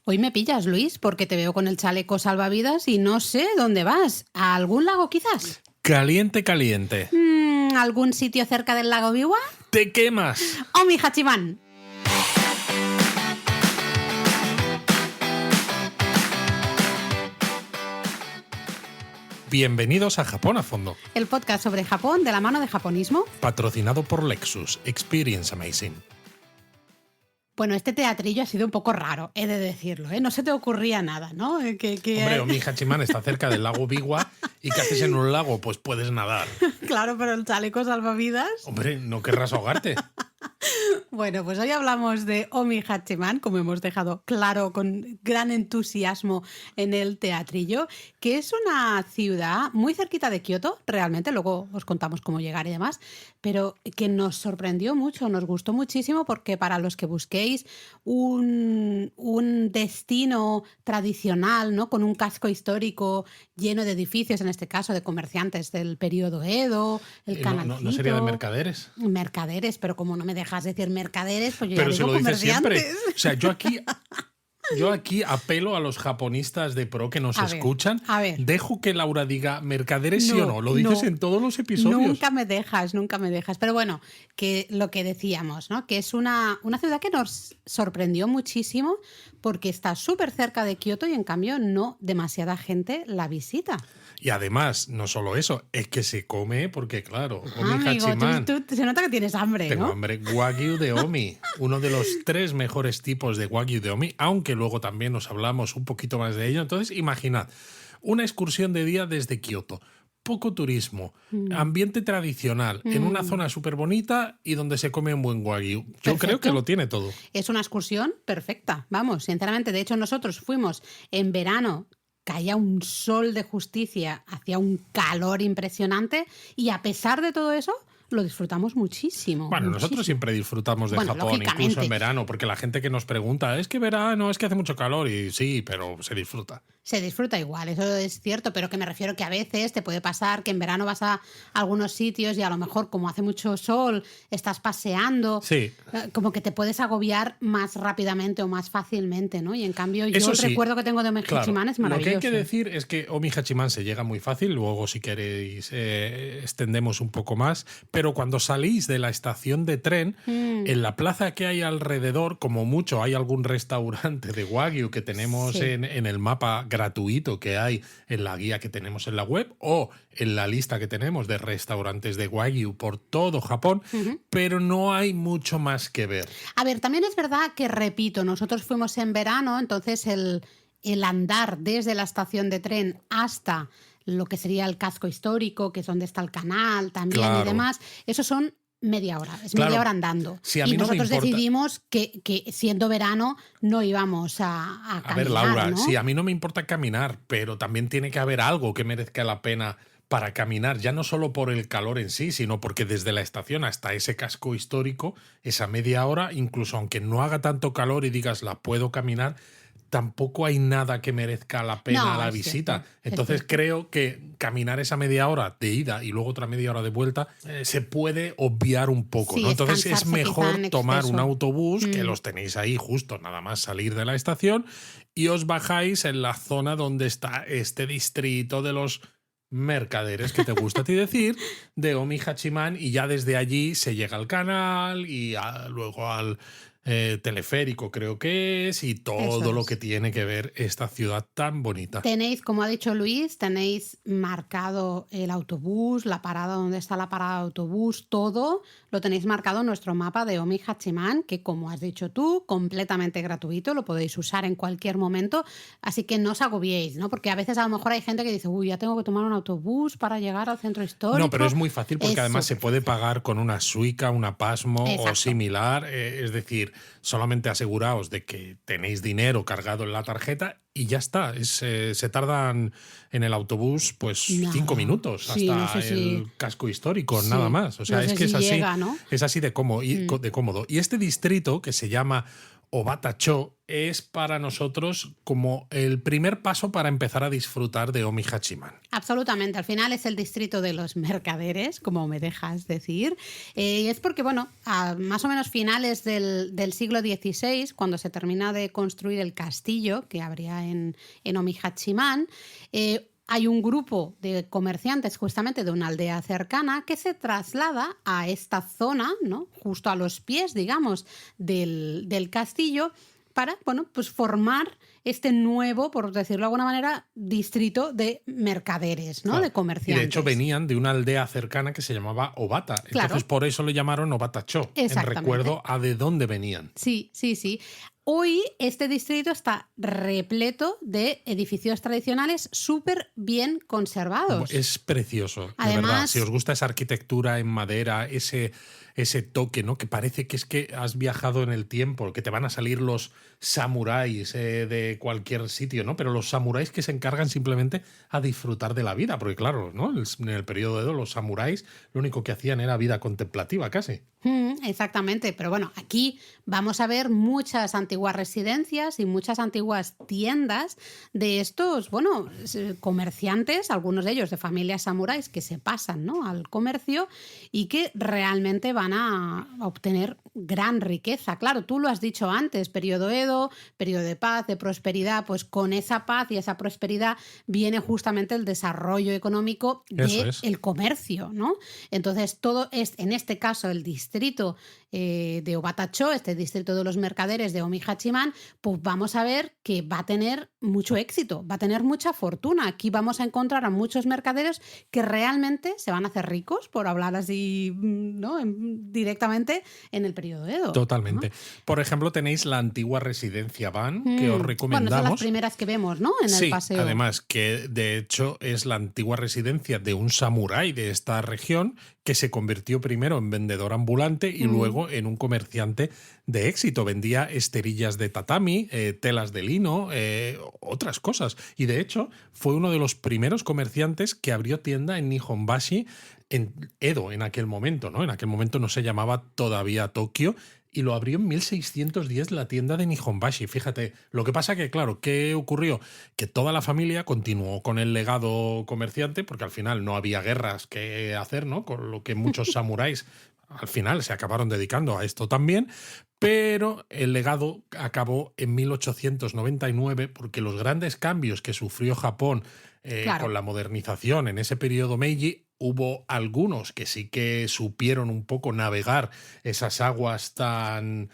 Hoy me pillas, Luis, porque te veo con el chaleco salvavidas y no sé dónde vas. ¿A algún lago quizás? Caliente, caliente. ¿Algún sitio cerca del lago Biwa? ¡Te quemas! ¡Omi Hachiman! Bienvenidos a Japón a Fondo. El podcast sobre Japón de la mano de Japonismo. Patrocinado por Lexus. Experience Amazing. Bueno, este teatrillo ha sido un poco raro, he de decirlo, ¿eh? No se te ocurría nada, ¿no? Hombre, Omi Hachiman está cerca del lago Biwa. ¿Y qué haces en un lago? Pues puedes nadar. Claro, pero el chaleco salvavidas... Hombre, no querrás ahogarte. Bueno, pues hoy hablamos de Omi Hachiman, como hemos dejado claro con gran entusiasmo en el teatrillo, que es una ciudad muy cerquita de Kioto, realmente, luego os contamos cómo llegar y demás, pero que nos sorprendió mucho, nos gustó muchísimo porque para los que busquéis un destino tradicional, ¿no? Con un casco histórico lleno de edificios, en este caso de comerciantes del periodo Edo, el canalcito... ¿No sería de mercaderes? Mercaderes, pero como no me dejas decir mercaderes, pues yo Pero ya se digo lo dices comerciantes. siempre. O sea, yo aquí apelo a los japonistas de pro que nos escuchan. A ver. Dejo que Laura diga mercaderes sí o no. Lo dices en todos los episodios. Nunca me dejas. Pero bueno, que lo que decíamos, ¿no? Que es una ciudad que nos sorprendió muchísimo porque está súper cerca de Kioto y en cambio no demasiada gente la visita. Y además, no solo eso, es que se come porque, claro, Omi Amigo, Hachiman... se nota que tienes hambre, Tengo ¿no? hambre. Wagyu de Omi, uno de los 3 mejores tipos de Wagyu de Omi, aunque luego también nos hablamos un poquito más de ello. Entonces, imaginad, una excursión de día desde Kioto, poco turismo, ambiente tradicional, en una zona súper bonita y donde se come un buen Wagyu. Yo Perfecto. creo que lo tiene todo. Es una excursión perfecta, vamos, sinceramente. De hecho, nosotros fuimos en verano, caía un sol de justicia, hacía un calor impresionante y a pesar de todo eso lo disfrutamos muchísimo. Bueno, muchísimo. nosotros siempre disfrutamos de Japón, incluso en verano, porque la gente que nos pregunta, es que verano, es que hace mucho calor, y sí, pero se disfruta. Se disfruta igual, eso es cierto, pero que me refiero que a veces te puede pasar que en verano vas a algunos sitios y a lo mejor como hace mucho sol, estás paseando, sí, como que te puedes agobiar más rápidamente o más fácilmente, ¿no? Y en cambio yo eso el sí, recuerdo que tengo de Omi Hachiman es maravilloso. Lo que hay que decir es que Omi Hachiman se llega muy fácil, luego si queréis extendemos un poco más, pero cuando salís de la estación de tren, en la plaza que hay alrededor, como mucho hay algún restaurante de Wagyu que tenemos en el mapa gratuito que hay en la guía que tenemos en la web o en la lista que tenemos de restaurantes de Wagyu por todo Japón, pero no hay mucho más que ver. A ver, también es verdad que, repito, nosotros fuimos en verano, entonces el andar desde la estación de tren hasta lo que sería el casco histórico, que es donde está el canal también, claro, y demás, eso son media hora, es claro, media hora andando. Sí, y nosotros decidimos que siendo verano no íbamos a caminar. A ver, Laura, ¿no? sí, a mí no me importa caminar, pero también tiene que haber algo que merezca la pena para caminar, ya no solo por el calor en sí, sino porque desde la estación hasta ese casco histórico, esa media hora, incluso aunque no haga tanto calor y digas la puedo caminar, tampoco hay nada que merezca la pena la visita. Cierto, entonces creo que caminar esa media hora de ida y luego otra media hora de vuelta se puede obviar un poco, sí, ¿no? Entonces es mejor tomar un autobús, que los tenéis ahí justo nada más salir de la estación, y os bajáis en la zona donde está este distrito de los mercaderes, que te gusta a ti decir, de Omi Hachiman, y ya desde allí se llega al canal y luego al teleférico, creo que es, y todo lo que tiene que ver esta ciudad tan bonita. Tenéis, como ha dicho Luis, tenéis marcado el autobús, la parada donde está la parada de autobús, todo lo tenéis marcado en nuestro mapa de Omi Hachiman, que como has dicho tú, completamente gratuito, lo podéis usar en cualquier momento, así que no os agobiéis, ¿no? Porque a veces a lo mejor hay gente que dice, uy, ya tengo que tomar un autobús para llegar al centro histórico. No, pero es muy fácil porque además se puede pagar con una Suica, una Pasmo o similar, es decir, solamente aseguraos de que tenéis dinero cargado en la tarjeta y ya está. Se tardan en el autobús pues 5 minutos hasta el casco histórico, nada más. O sea, es que es así, ¿no? Es así de cómodo. Y este distrito que se llama Obata-cho es para nosotros como el primer paso para empezar a disfrutar de Omi-Hachiman. Absolutamente. Al final es el distrito de los mercaderes, como me dejas decir. Y es porque, bueno, a más o menos finales del siglo XVI, cuando se termina de construir el castillo que habría en Omi-Hachiman, hay un grupo de comerciantes justamente de una aldea cercana que se traslada a esta zona, ¿no? Justo a los pies, digamos, del castillo para, bueno, pues formar este nuevo, por decirlo de alguna manera, distrito de mercaderes, ¿no? Claro. De comerciantes. Y de hecho venían de una aldea cercana que se llamaba Obata. Claro. Entonces por eso le llamaron Obata-cho, en recuerdo a de dónde venían. Sí, sí, sí. Hoy este distrito está repleto de edificios tradicionales súper bien conservados. Es precioso, Además, de verdad. Si os gusta esa arquitectura en madera, ese toque, ¿no? Que parece que es que has viajado en el tiempo, que te van a salir los samuráis de cualquier sitio, ¿no? Pero los samuráis que se encargan simplemente a disfrutar de la vida, porque claro, ¿no? En el periodo Edo los samuráis lo único que hacían era vida contemplativa casi. Exactamente, pero bueno, aquí vamos a ver muchas antiguas residencias y muchas antiguas tiendas de estos, bueno, comerciantes, algunos de ellos de familias samuráis que se pasan, ¿no? al comercio y que realmente van a obtener gran riqueza. Claro, tú lo has dicho antes, periodo Edo, periodo de paz, de prosperidad, pues con esa paz y esa prosperidad viene justamente el desarrollo económico del comercio, ¿no? Entonces, todo es, en este caso, el distrito de Obata-cho, este distrito de los mercaderes de Omi-Hachiman, pues vamos a ver que va a tener mucho éxito, va a tener mucha fortuna. Aquí vamos a encontrar a muchos mercaderes que realmente se van a hacer ricos, por hablar así, ¿no? directamente en el periodo Edo. Totalmente. ¿No? Por ejemplo, tenéis la antigua residencia Ban, que os recomendamos. Bueno, son las primeras que vemos, ¿no? En el paseo. Además, que de hecho es la antigua residencia de un samurái de esta región que se convirtió primero en vendedor ambulante y luego en un comerciante de éxito. Vendía esterillas de tatami, telas de lino, otras cosas. Y de hecho fue uno de los primeros comerciantes que abrió tienda en Nihonbashi, en Edo, en aquel momento, ¿no? En aquel momento no se llamaba todavía Tokio. Y lo abrió en 1610 la tienda de Nihonbashi. Fíjate, lo que pasa que, claro, ¿qué ocurrió? Que toda la familia continuó con el legado comerciante, porque al final no había guerras que hacer, ¿no? Con lo que muchos samuráis al final se acabaron dedicando a esto también. Pero el legado acabó en 1899 porque los grandes cambios que sufrió Japón con la modernización en ese periodo Meiji, hubo algunos que sí que supieron un poco navegar esas aguas tan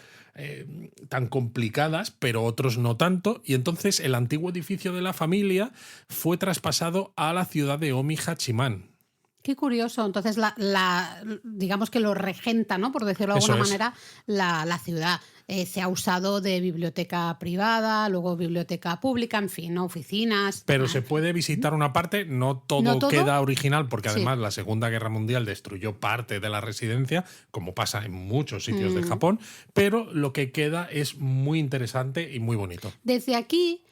complicadas, pero otros no tanto. Y entonces el antiguo edificio de la familia fue traspasado a la ciudad de Omi-Hachiman. Qué curioso. Entonces, digamos que lo regenta, ¿no? Por decirlo de alguna manera, la ciudad. Se ha usado de biblioteca privada, luego biblioteca pública, en fin, ¿no? Oficinas. Pero se puede visitar una parte, no todo queda original, porque además la Segunda Guerra Mundial destruyó parte de la residencia, como pasa en muchos sitios de Japón, pero lo que queda es muy interesante y muy bonito. Desde aquí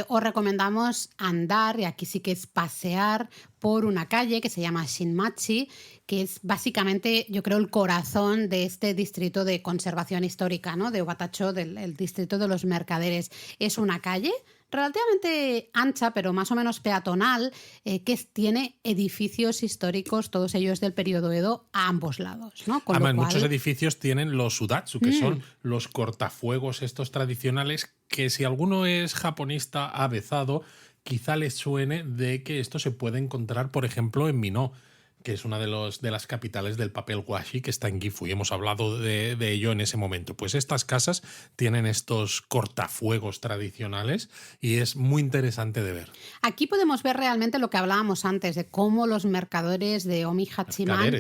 os recomendamos andar, y aquí sí que es pasear por una calle que se llama Shinmachi, que es básicamente, yo creo, el corazón de este distrito de conservación histórica, ¿no? De Obata-cho, del distrito de los mercaderes. Es una calle relativamente ancha, pero más o menos peatonal, que tiene edificios históricos, todos ellos del periodo Edo, a ambos lados, ¿no? Además, muchos edificios tienen los sudatsu, que son los cortafuegos estos tradicionales, que si alguno es japonista avezado, quizá les suene de que esto se puede encontrar, por ejemplo, en Minó, que es una de las capitales del papel washi, que está en Gifu, y hemos hablado de ello en ese momento. Pues estas casas tienen estos cortafuegos tradicionales y es muy interesante de ver. Aquí podemos ver realmente lo que hablábamos antes, de cómo los mercaderes de Omi-Hachiman...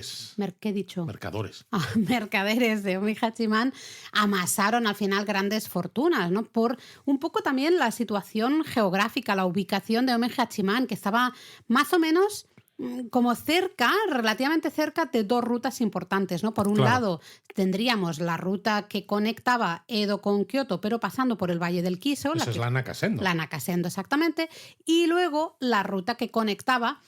¿Qué he dicho? Mercadores. Mercaderes de Omi-Hachiman amasaron al final grandes fortunas, ¿no? Por un poco también la situación geográfica, la ubicación de Omi-Hachiman, que estaba más o menos como cerca, relativamente cerca de dos rutas importantes, ¿no? Por un Claro. lado, tendríamos la ruta que conectaba Edo con Kioto, pero pasando por el Valle del Kiso. Esa es la Nakasendo. La Nakasendo, exactamente. Y luego la ruta que conectaba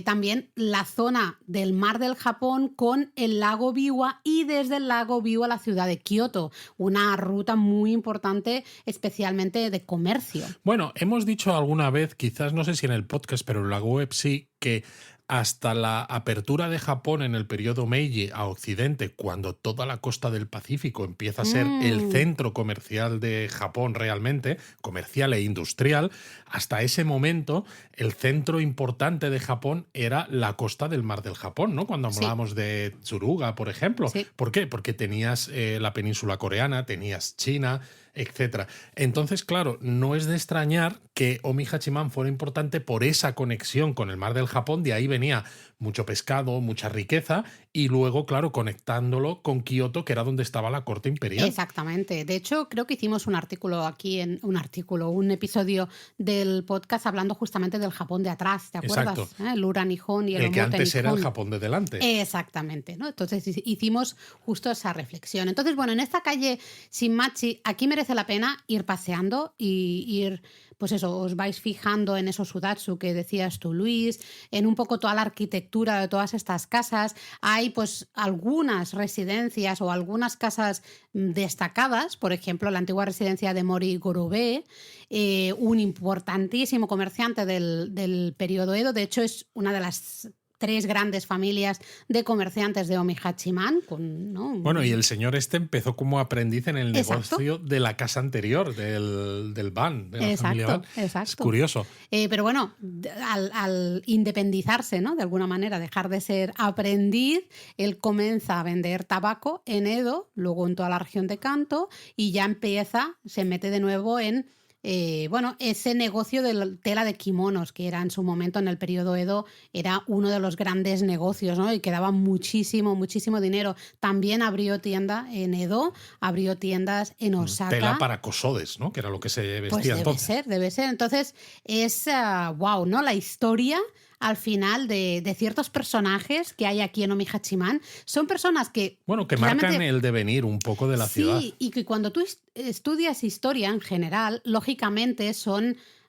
también la zona del Mar del Japón con el lago Biwa y desde el lago Biwa la ciudad de Kioto. Una ruta muy importante, especialmente de comercio. Bueno, hemos dicho alguna vez, quizás no sé si en el podcast, pero en la web sí, que hasta la apertura de Japón en el periodo Meiji a Occidente, cuando toda la costa del Pacífico empieza a ser el centro comercial de Japón realmente, comercial e industrial, hasta ese momento el centro importante de Japón era la costa del Mar del Japón, ¿no? Cuando hablábamos de Tsuruga, por ejemplo. Sí. ¿Por qué? Porque tenías la península coreana, tenías China, etcétera. Entonces, claro, no es de extrañar que Omi Hachiman fuera importante por esa conexión con el Mar del Japón. De ahí venía mucho pescado, mucha riqueza, y luego, claro, conectándolo con Kioto, que era donde estaba la corte imperial. Exactamente. De hecho, creo que hicimos un episodio del podcast hablando justamente del Japón de atrás, ¿te acuerdas? Exacto. El Ura Nihon y el que Omote antes era el Nihon. Japón de delante. Exactamente, ¿no? Entonces hicimos justo esa reflexión. Entonces, bueno, en esta calle Shinmachi, aquí merece la pena ir paseando y ir, pues eso, os vais fijando en esos sudatsu que decías tú, Luis, en un poco toda la arquitectura de todas estas casas. Hay pues algunas residencias o algunas casas destacadas, por ejemplo, la antigua residencia de Mori Gorobei, un importantísimo comerciante del periodo Edo. De hecho, es una de las 3 grandes familias de comerciantes de Omi Hachiman. ¿No? Bueno, y el señor este empezó como aprendiz en el negocio de la casa anterior, del Ban, de la familia Ban. Exacto. Es curioso. Pero bueno, al independizarse, ¿no? De alguna manera, dejar de ser aprendiz, él comienza a vender tabaco en Edo, luego en toda la región de Kanto, y ya se mete de nuevo en ese negocio de la tela de kimonos, que era en su momento, en el periodo Edo, era uno de los grandes negocios, ¿no? Y que daba muchísimo, muchísimo dinero. También abrió tienda en Edo, abrió tiendas en Osaka. Tela para kosodes, ¿no? Que era lo que se vestía pues entonces. Debe ser. Entonces es, wow, ¿no? La historia al final de ciertos personajes que hay aquí en Omi Hachiman. Son personas que... Bueno, que marcan el devenir un poco de la ciudad. Sí, y que cuando tú estudias historia en general, lógicamente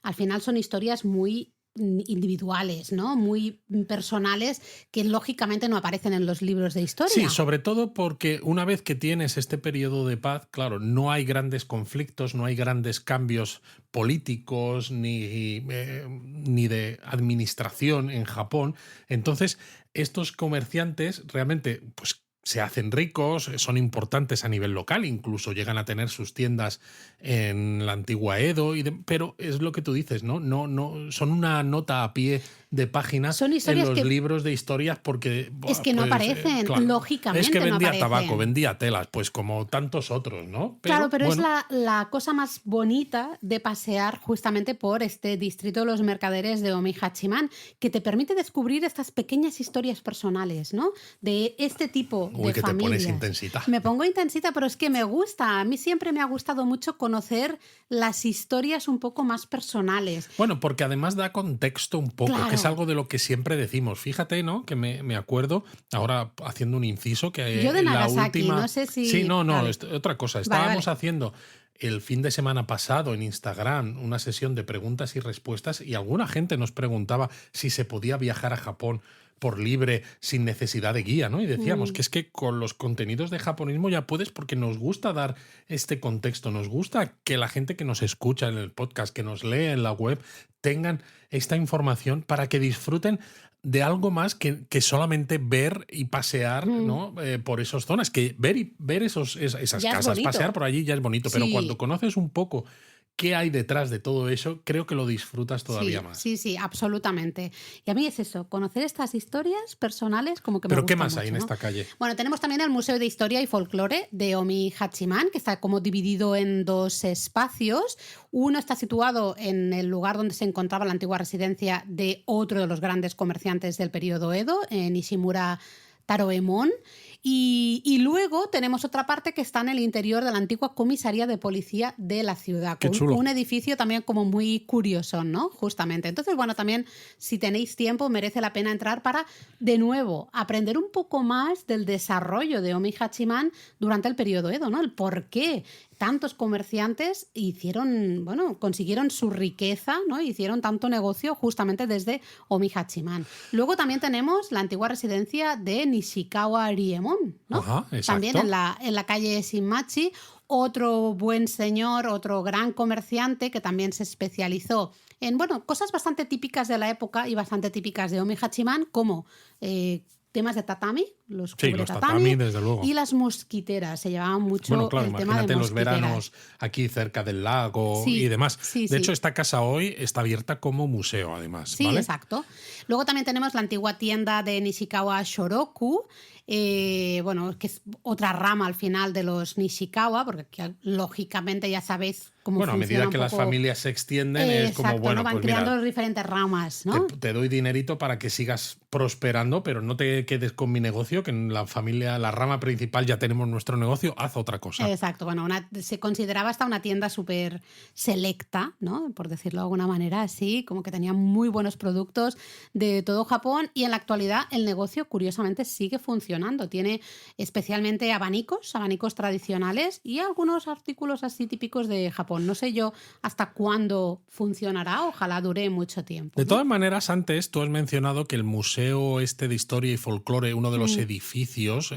al final son historias muy individuales, ¿no? Muy personales, que lógicamente no aparecen en los libros de historia. Sí, sobre todo porque una vez que tienes este periodo de paz, claro, no hay grandes conflictos, no hay grandes cambios políticos ni de administración en Japón. Entonces, estos comerciantes realmente, pues, se hacen ricos, son importantes a nivel local, incluso llegan a tener sus tiendas en la antigua Edo, pero es lo que tú dices, ¿no? No, son una nota a pie de página en los libros de historias porque... Es que no aparecen, claro, lógicamente. Es que vendía no tabaco, vendía telas, pues como tantos otros, ¿no? Pero es la cosa más bonita de pasear justamente por este distrito de los mercaderes de Omi Hachiman, que te permite descubrir estas pequeñas historias personales, ¿no? De este tipo de que familias. Te pones intensita. Me pongo intensita, pero es que me gusta. A mí siempre me ha gustado mucho conocer las historias un poco más personales. Bueno, porque además da contexto un poco, claro. Que es algo de lo que siempre decimos. Fíjate, ¿no? Que me acuerdo, ahora haciendo un inciso, que yo de Nagasaki, la última... no sé si... Sí, no, vale. otra cosa. Estábamos haciendo el fin de semana pasado en Instagram una sesión de preguntas y respuestas y alguna gente nos preguntaba si se podía viajar a Japón por libre, sin necesidad de guía, ¿no? Y decíamos que es que con los contenidos de japonismo ya puedes, porque nos gusta dar este contexto, nos gusta que la gente que nos escucha en el podcast, que nos lee en la web, tengan esta información para que disfruten de algo más que solamente ver y pasear, ¿no? Por esas zonas, que ver esas casas, pasear por allí ya es bonito, pero cuando conoces un poco qué hay detrás de todo eso, creo que lo disfrutas todavía más. Sí, absolutamente. Y a mí es eso, conocer estas historias personales como que me ¿Pero gusta qué más mucho, hay en esta calle? Bueno, tenemos también el Museo de Historia y Folclore de Omi Hachiman, que está como dividido en 2 espacios. Uno está situado en el lugar donde se encontraba la antigua residencia de otro de los grandes comerciantes del periodo Edo, Nishimura Taroemon. Y luego tenemos otra parte que está en el interior de la antigua comisaría de policía de la ciudad. Qué con chulo. un edificio también como muy curioso, ¿no? Justamente. Entonces, bueno, también si tenéis tiempo merece la pena entrar para, de nuevo, aprender un poco más del desarrollo de Omi Hachiman durante el periodo Edo, ¿no? El por qué tantos comerciantes consiguieron su riqueza, ¿no? Hicieron tanto negocio justamente desde Omi Hachiman. Luego también tenemos la antigua residencia de Nishikawa Riemon, ¿no? Ajá, exacto. También en la calle Shinmachi, otro buen señor, otro gran comerciante que también se especializó en, cosas bastante típicas de la época y bastante típicas de Omi Hachiman, como temas de tatami, los tatami, desde luego. y las mosquiteras. Se llevaban mucho Bueno, claro, el tema de imagínate los mosquiteras. veranos aquí cerca del lago Sí, y demás. sí, de sí. hecho, esta casa hoy está abierta como museo, además. Sí, ¿vale? exacto. Luego también tenemos la antigua tienda de Nishikawa Shoroku, que es otra rama al final de los Nishikawa, porque aquí, lógicamente ya sabéis cómo Bueno, a funciona medida un que las poco. familias se extienden, es como, Exacto, bueno, ¿no? Van pues creando mira, diferentes ramas, ¿no? te doy dinerito para que sigas prosperando, pero no te quedes con mi negocio, que en la familia, la rama principal ya tenemos nuestro negocio, haz otra cosa. Exacto, bueno, se consideraba hasta una tienda súper selecta, ¿no? Por decirlo de alguna manera, así, como que tenía muy buenos productos de todo Japón, y en la actualidad el negocio curiosamente sigue funcionando. Tiene especialmente abanicos tradicionales y algunos artículos así típicos de Japón. No sé yo hasta cuándo funcionará, ojalá dure mucho tiempo, De ¿no? todas maneras, antes tú has mencionado que el Museo de Historia y Folclore, uno de los edificios,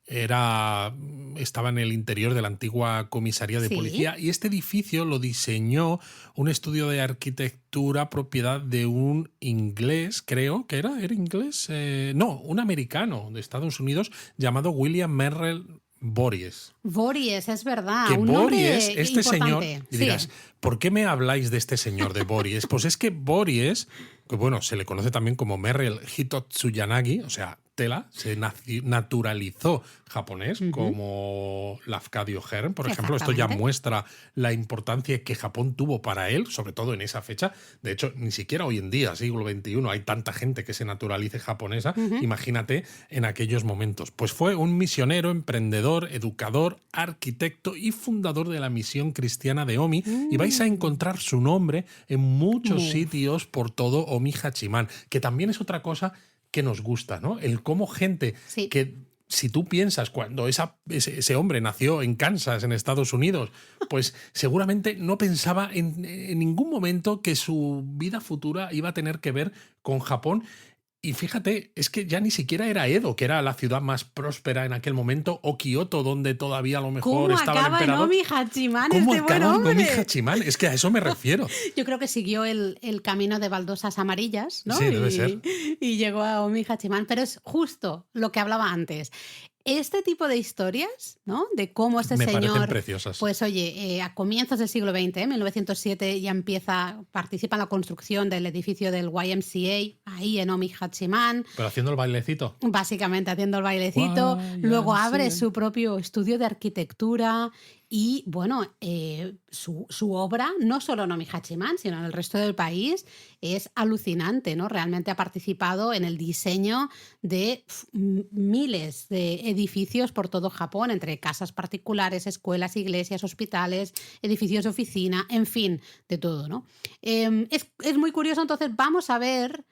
estaba en el interior de la antigua comisaría de Sí. policía, y este edificio lo diseñó un estudio de arquitectura propiedad de un inglés, creo que era inglés, un americano de Estados Unidos llamado William Merrill Bories. Bories, es verdad. Que un nombre Bories, este señor, importante. y dirás, Sí. ¿por qué me habláis de este señor de Bories? Pues es que Bories, que bueno, se le conoce también como Merrill Hitotsuyanagi, o sea, tela, se naturalizó japonés, como Lafcadio Hearn, por ejemplo. Esto ya Exactamente. muestra la importancia que Japón tuvo para él, sobre todo en esa fecha. De hecho, ni siquiera hoy en día, siglo XXI, hay tanta gente que se naturalice japonesa. Imagínate en aquellos momentos. Pues fue un misionero, emprendedor, educador, arquitecto y fundador de la misión cristiana de Omi. Y vais a encontrar su nombre en muchos sitios por todo Omi Hachiman, que también es otra cosa que nos gusta, ¿no? El cómo gente que, si tú piensas cuando ese hombre nació en Kansas, en Estados Unidos, pues seguramente no pensaba en ningún momento que su vida futura iba a tener que ver con Japón. Y fíjate, es que ya ni siquiera era Edo, que era la ciudad más próspera en aquel momento, o Kioto, donde todavía a lo mejor estaba el emperador. ¿Cómo acaba en Omi Hachiman ¿Cómo este buen acaba en Omi hombre? Hachiman? Es que a eso me refiero. Yo creo que siguió el camino de baldosas amarillas, ¿no? Sí, debe ser. Y llegó a Omi Hachiman. Pero es justo lo que hablaba antes. Este tipo de historias, ¿no? De cómo este Me parecen señor, preciosas. pues oye, a comienzos del siglo XX, 1907, ya participa en la construcción del edificio del YMCA, ahí en Omi Hachiman. Pero haciendo el bailecito. Básicamente haciendo el bailecito. Luego abre su propio estudio de arquitectura. Y bueno, su obra, no solo en Omi Hachiman, sino en el resto del país, es alucinante, ¿no? Realmente ha participado en el diseño de miles de edificios por todo Japón, entre casas particulares, escuelas, iglesias, hospitales, edificios de oficina, en fin, de todo, ¿no? Es muy curioso, entonces vamos a ver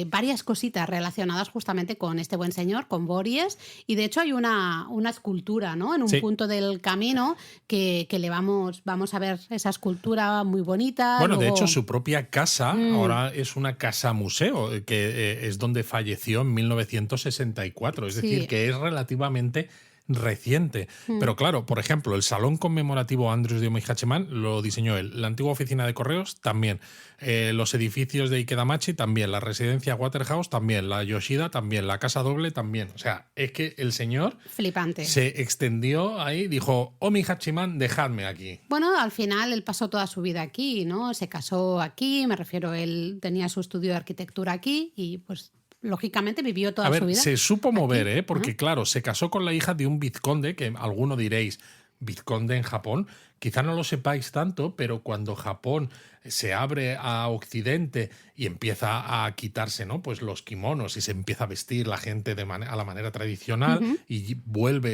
varias cositas relacionadas justamente con este buen señor, con Bories, y de hecho hay una escultura, ¿no? En un punto del camino que le vamos a ver esa escultura muy bonita. Bueno, luego... de hecho su propia casa ahora es una casa museo, que es donde falleció en 1964, es decir, que es relativamente reciente. Pero claro, por ejemplo, el salón conmemorativo Andrews de Omi Hachiman lo diseñó él, la antigua oficina de correos también, los edificios de Ikedamachi también, la residencia Waterhouse también, la Yoshida también, la casa doble también. O sea, es que el señor flipante. Se extendió ahí, dijo, Omi Hachiman, dejadme aquí. Bueno, al final él pasó toda su vida aquí, ¿no? Se casó aquí, me refiero, él tenía su estudio de arquitectura aquí y pues lógicamente vivió toda su vida. Se supo mover, aquí, porque claro, se casó con la hija de un vizconde, que alguno diréis, vizconde en Japón, quizá no lo sepáis tanto, pero cuando Japón se abre a Occidente y empieza a quitarse, ¿no?, pues los kimonos y se empieza a vestir la gente a la manera tradicional Ujú. y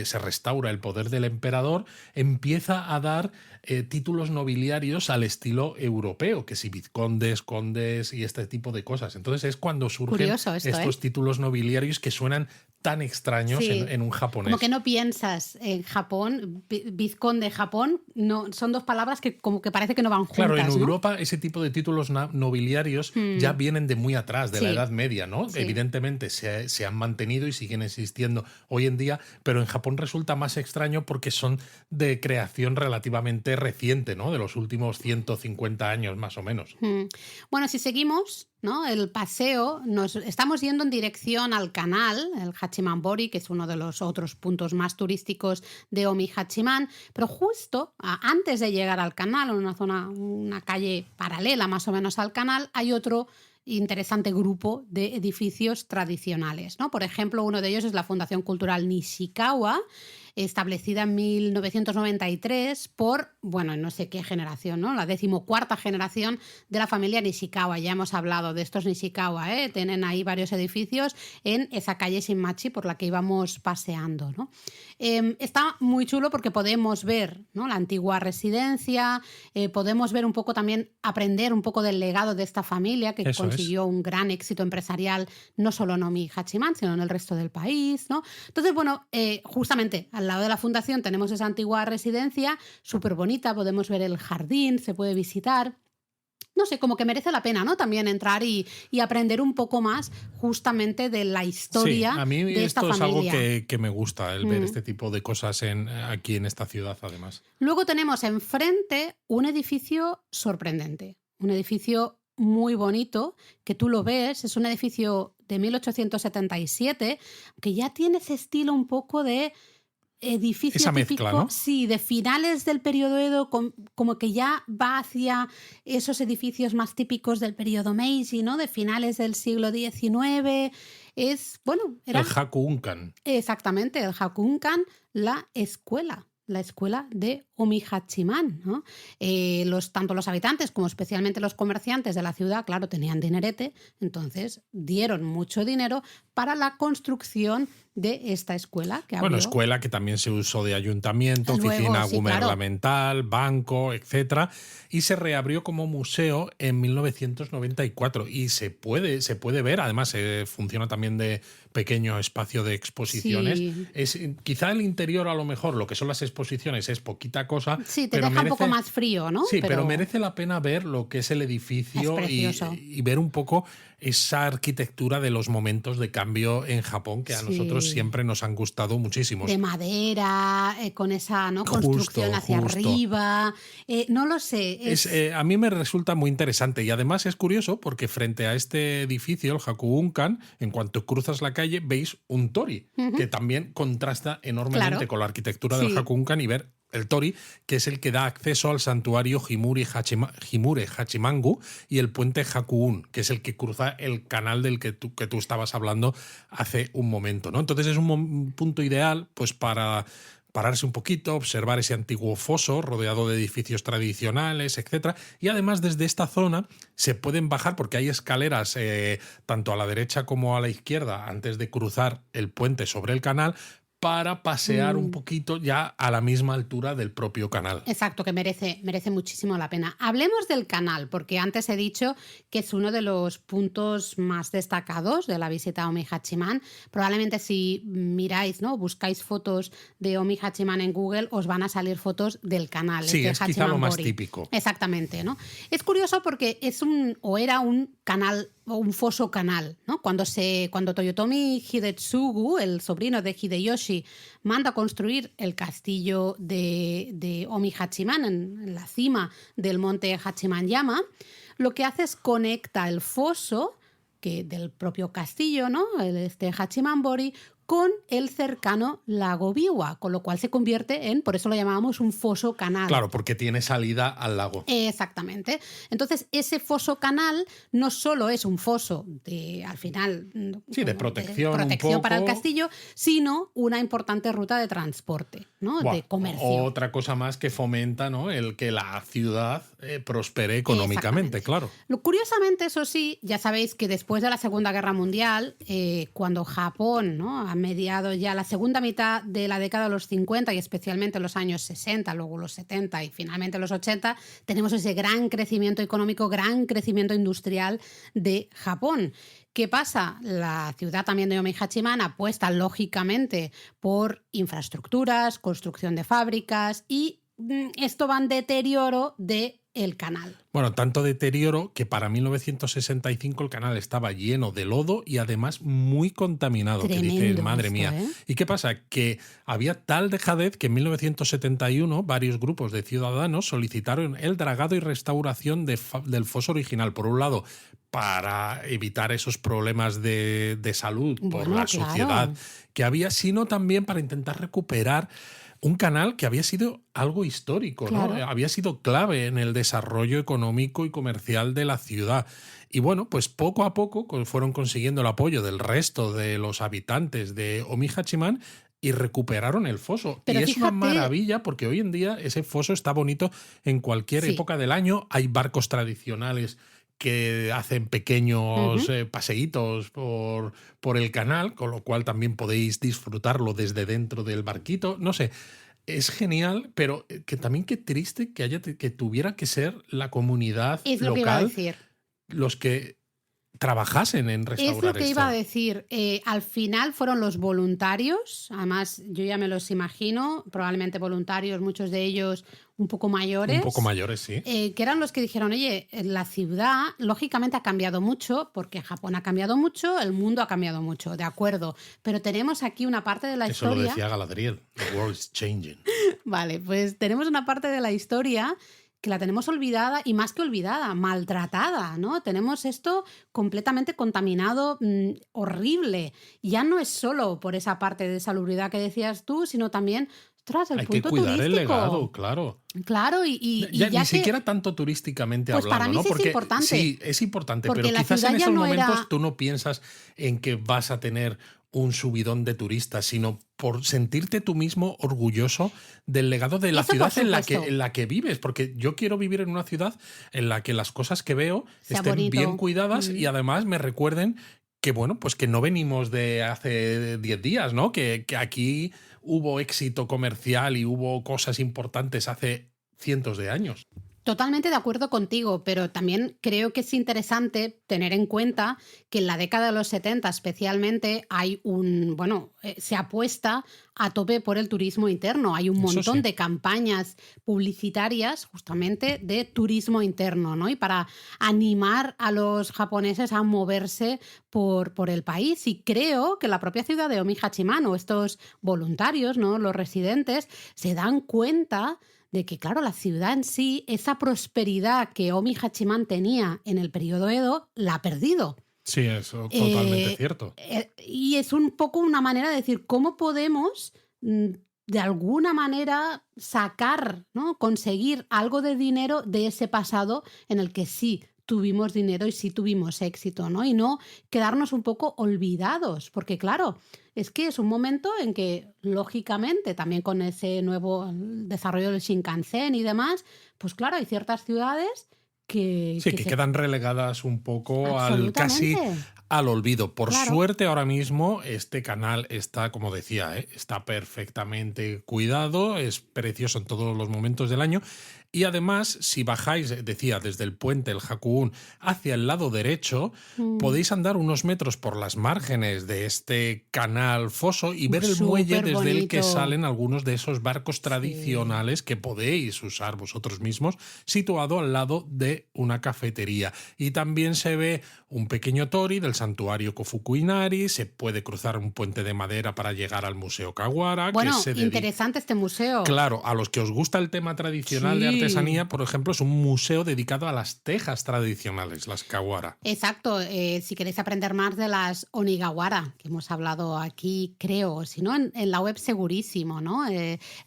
se restaura el poder del emperador, empieza a dar títulos nobiliarios al estilo europeo, que si vizcondes, condes y este tipo de cosas. Entonces es cuando surgen Curioso esto, ¿eh? estos títulos nobiliarios que suenan tan extraños Sí, en un como que japonés. no piensas en Japón, vizconde Japón, no, son dos palabras que como que parece que no van Claro, en juntas, ¿no? Europa ese tipo de títulos nobiliarios ya Mm, vienen de muy atrás, de la sí, Edad Media, ¿no? sí. Evidentemente se han mantenido y siguen existiendo hoy en día, pero en Japón resulta más extraño porque son de creación relativamente reciente, ¿no? De los últimos 150 años más o menos. Mm. Bueno, si seguimos, ¿no?, el paseo, nos estamos yendo en dirección al canal, el Hachimanbori, que es uno de los otros puntos más turísticos de Omihachiman, pero justo antes de llegar al canal, en una zona, una calle paralela más o menos al canal, hay otro interesante grupo de edificios tradicionales, ¿no? Por ejemplo, uno de ellos es la Fundación Cultural Nishikawa, establecida en 1993 por, bueno, no sé qué generación, ¿no? La 14ª generación de la familia Nishikawa. Ya hemos hablado de estos Nishikawa, ¿eh? Tienen ahí varios edificios en esa calle Shinmachi por la que íbamos paseando, ¿no? Está muy chulo porque podemos ver, ¿no?, la antigua residencia, podemos ver un poco también, aprender un poco del legado de esta familia que Eso es. consiguió un gran éxito empresarial no solo en Omihachiman, sino en el resto del país, ¿no? Entonces, bueno, justamente al lado de la fundación tenemos esa antigua residencia, súper bonita, podemos ver el jardín, se puede visitar. No sé, como que merece la pena, ¿no? También entrar y aprender un poco más justamente de la Sí, historia a mí de esta esto es algo familia. que me gusta, el ver Mm. este tipo de cosas aquí en esta ciudad, además. Luego tenemos enfrente un edificio sorprendente, un edificio muy bonito, que tú lo ves, es un edificio de 1877, que ya tiene ese estilo un poco de edificio Esa mezcla, típico, ¿no? sí, de finales del periodo Edo, como que ya va hacia esos edificios más típicos del periodo Meiji, ¿no? De finales del siglo XIX. Es, bueno, El era Hakuunkan. exactamente el Hakunkan, la escuela de Omihachiman, ¿no? Tanto los habitantes como especialmente los comerciantes de la ciudad, claro, tenían dinerete, entonces dieron mucho dinero para la construcción de esta escuela que Bueno, abrió. escuela que también se usó de ayuntamiento, Luego, oficina sí, claro. gubernamental, banco, etcétera, y se reabrió como museo en 1994 y se puede ver, además funciona también de pequeño espacio de exposiciones. Sí, Quizá el interior a lo mejor, lo que son las exposiciones es poquita cosa, sí, te pero deja un poco merece más frío, ¿no? Sí, pero Pero merece la pena ver lo que es el es edificio precioso. y ver un poco esa arquitectura de los momentos de cambio en Japón que a nosotros Sí. siempre nos han gustado muchísimos. De madera, con esa, ¿no?, construcción Justo, hacia justo. arriba. No lo sé, A mí me resulta muy interesante y además es curioso porque frente a este edificio, el Hakuunkan, en cuanto cruzas la calle veis un tori, Ujú, que también contrasta enormemente claro, con la arquitectura del sí. Hakuunkan y ver el tori, que es el que da acceso al santuario Himure Hachimangu y el puente Hakuun, que es el que cruza el canal del que tú estabas hablando hace un momento, ¿no? Entonces es un punto ideal pues para pararse un poquito, observar ese antiguo foso rodeado de edificios tradicionales, etcétera. Y además desde esta zona se pueden bajar porque hay escaleras tanto a la derecha como a la izquierda antes de cruzar el puente sobre el canal para pasear un Mm. poquito ya a la misma altura del propio canal. Exacto, que merece muchísimo la pena. Hablemos del canal, porque antes he dicho que es uno de los puntos más destacados de la visita a Omihachiman. Probablemente si miráis, ¿no?, buscáis fotos de Omihachiman en Google, os van a salir fotos del canal, Sí, este es quizá lo más Hachimanbori. típico. Exactamente, ¿no? Es curioso porque era un canal o un foso canal, ¿no? Cuando Toyotomi Hidetsugu, el sobrino de Hideyoshi, manda construir el castillo de Omihachiman en la cima del monte Hachimanyama, lo que hace es conecta el foso del propio castillo, ¿no?, este Hachimanbori, con el cercano lago Biwa, con lo cual se convierte en, por eso lo llamábamos un foso canal. Claro, porque tiene salida al lago. Exactamente. Entonces, ese foso canal no solo es un foso al final, sí, de protección un protección poco, para el castillo, sino una importante ruta de transporte, ¿no? De comercio. Otra cosa más que fomenta, ¿no?, el que la ciudad prospere económicamente, claro. Curiosamente, eso sí, ya sabéis que después de la Segunda Guerra Mundial, cuando Japón, ¿no?, ha mediado ya la segunda mitad de la década de los 50 y especialmente los años 60, luego los 70 y finalmente los 80, tenemos ese gran crecimiento económico, gran crecimiento industrial de Japón. ¿Qué pasa? La ciudad también de Omihachiman apuesta lógicamente por infraestructuras, construcción de fábricas y esto va en deterioro del canal. Bueno, tanto deterioro que para 1965 el canal estaba lleno de lodo y además muy contaminado. Tremendo, que dices, madre mía. ¿eh? ¿Y qué pasa? Que había tal dejadez que en 1971 varios grupos de ciudadanos solicitaron el dragado y restauración del foso original. Por un lado, para evitar esos problemas de salud por la suciedad que había, sino también para intentar recuperar un canal que había sido algo histórico, ¿no? Había sido clave en el desarrollo económico y comercial de la ciudad. Y bueno, pues poco a poco fueron consiguiendo el apoyo del resto de los habitantes de Omihachiman y recuperaron el foso. Pero y es una maravilla porque hoy en día ese foso está bonito en cualquier época del año. Hay barcos tradicionales que hacen pequeños paseitos por el canal, con lo cual también podéis disfrutarlo desde dentro del barquito. No sé, es genial, pero que también qué triste que tuviera que ser la comunidad local, que iba a decir, los que trabajasen en restaurar esto. Es lo que iba a decir. Al final fueron los voluntarios, además yo ya me los imagino, probablemente voluntarios, muchos de ellos un poco mayores. Un poco mayores, sí. Que eran los que dijeron, oye, la ciudad lógicamente ha cambiado mucho, porque Japón ha cambiado mucho, el mundo ha cambiado mucho, de acuerdo. Pero tenemos aquí una parte de la historia... Eso lo decía Galadriel, the world is changing. Vale, pues tenemos una parte de la historia que la tenemos olvidada, y más que olvidada, maltratada, ¿no? Tenemos esto completamente contaminado, horrible. Ya no es solo por esa parte de salubridad que decías tú, sino también, ostras, el Hay punto que cuidar turístico. el legado, claro. Claro, y ya ni que, siquiera tanto turísticamente pues hablando, para mí ¿no? sí Porque es importante. Sí, es importante, porque pero quizás ciudad en ya esos no momentos era... tú no piensas en que vas a tener un subidón de turistas, sino por sentirte tú mismo orgulloso del legado de la ciudad en la que vives. Porque yo quiero vivir en una ciudad en la que las cosas que veo estén bonito, bien cuidadas y además me recuerden que, bueno, pues que no venimos de hace 10 días, ¿no? Que aquí hubo éxito comercial y hubo cosas importantes hace cientos de años. Totalmente de acuerdo contigo, pero también creo que es interesante tener en cuenta que en la década de los 70 especialmente hay se apuesta a tope por el turismo interno. Hay un montón de campañas publicitarias justamente de turismo interno, ¿no? Y para animar a los japoneses a moverse por el país. Y creo que la propia ciudad de Omihachiman o estos voluntarios, ¿no?, los residentes, se dan cuenta de que, claro, la ciudad en sí, esa prosperidad que Omihachiman tenía en el periodo Edo, la ha perdido. Sí, eso totalmente cierto. Y es un poco una manera de decir cómo podemos, de alguna manera, sacar, ¿no?, conseguir algo de dinero de ese pasado en el que sí tuvimos dinero y sí tuvimos éxito, ¿no? Y no quedarnos un poco olvidados, porque claro, es que es un momento en que, lógicamente, también con ese nuevo desarrollo del Shinkansen y demás, pues claro, hay ciertas ciudades que quedan relegadas un poco casi al olvido. Por suerte, ahora mismo este canal está, como decía, está perfectamente cuidado, es precioso en todos los momentos del año. Y además, si bajáis, decía, desde el puente, el Hakuun, hacia el lado derecho, podéis andar unos metros por las márgenes de este canal foso y ver el muelle desde bonito, el que salen algunos de esos barcos tradicionales que podéis usar vosotros mismos, situado al lado de una cafetería. Y también se ve un pequeño tori del santuario Kofuku Inari, se puede cruzar un puente de madera para llegar al Museo Kawara. Bueno, que interesante este museo. Claro, a los que os gusta el tema tradicional de arte artesanía, por ejemplo, es un museo dedicado a las tejas tradicionales, las kawara. Exacto, si queréis aprender más de las onigawara, que hemos hablado aquí, creo, si no, en la web segurísimo, ¿no?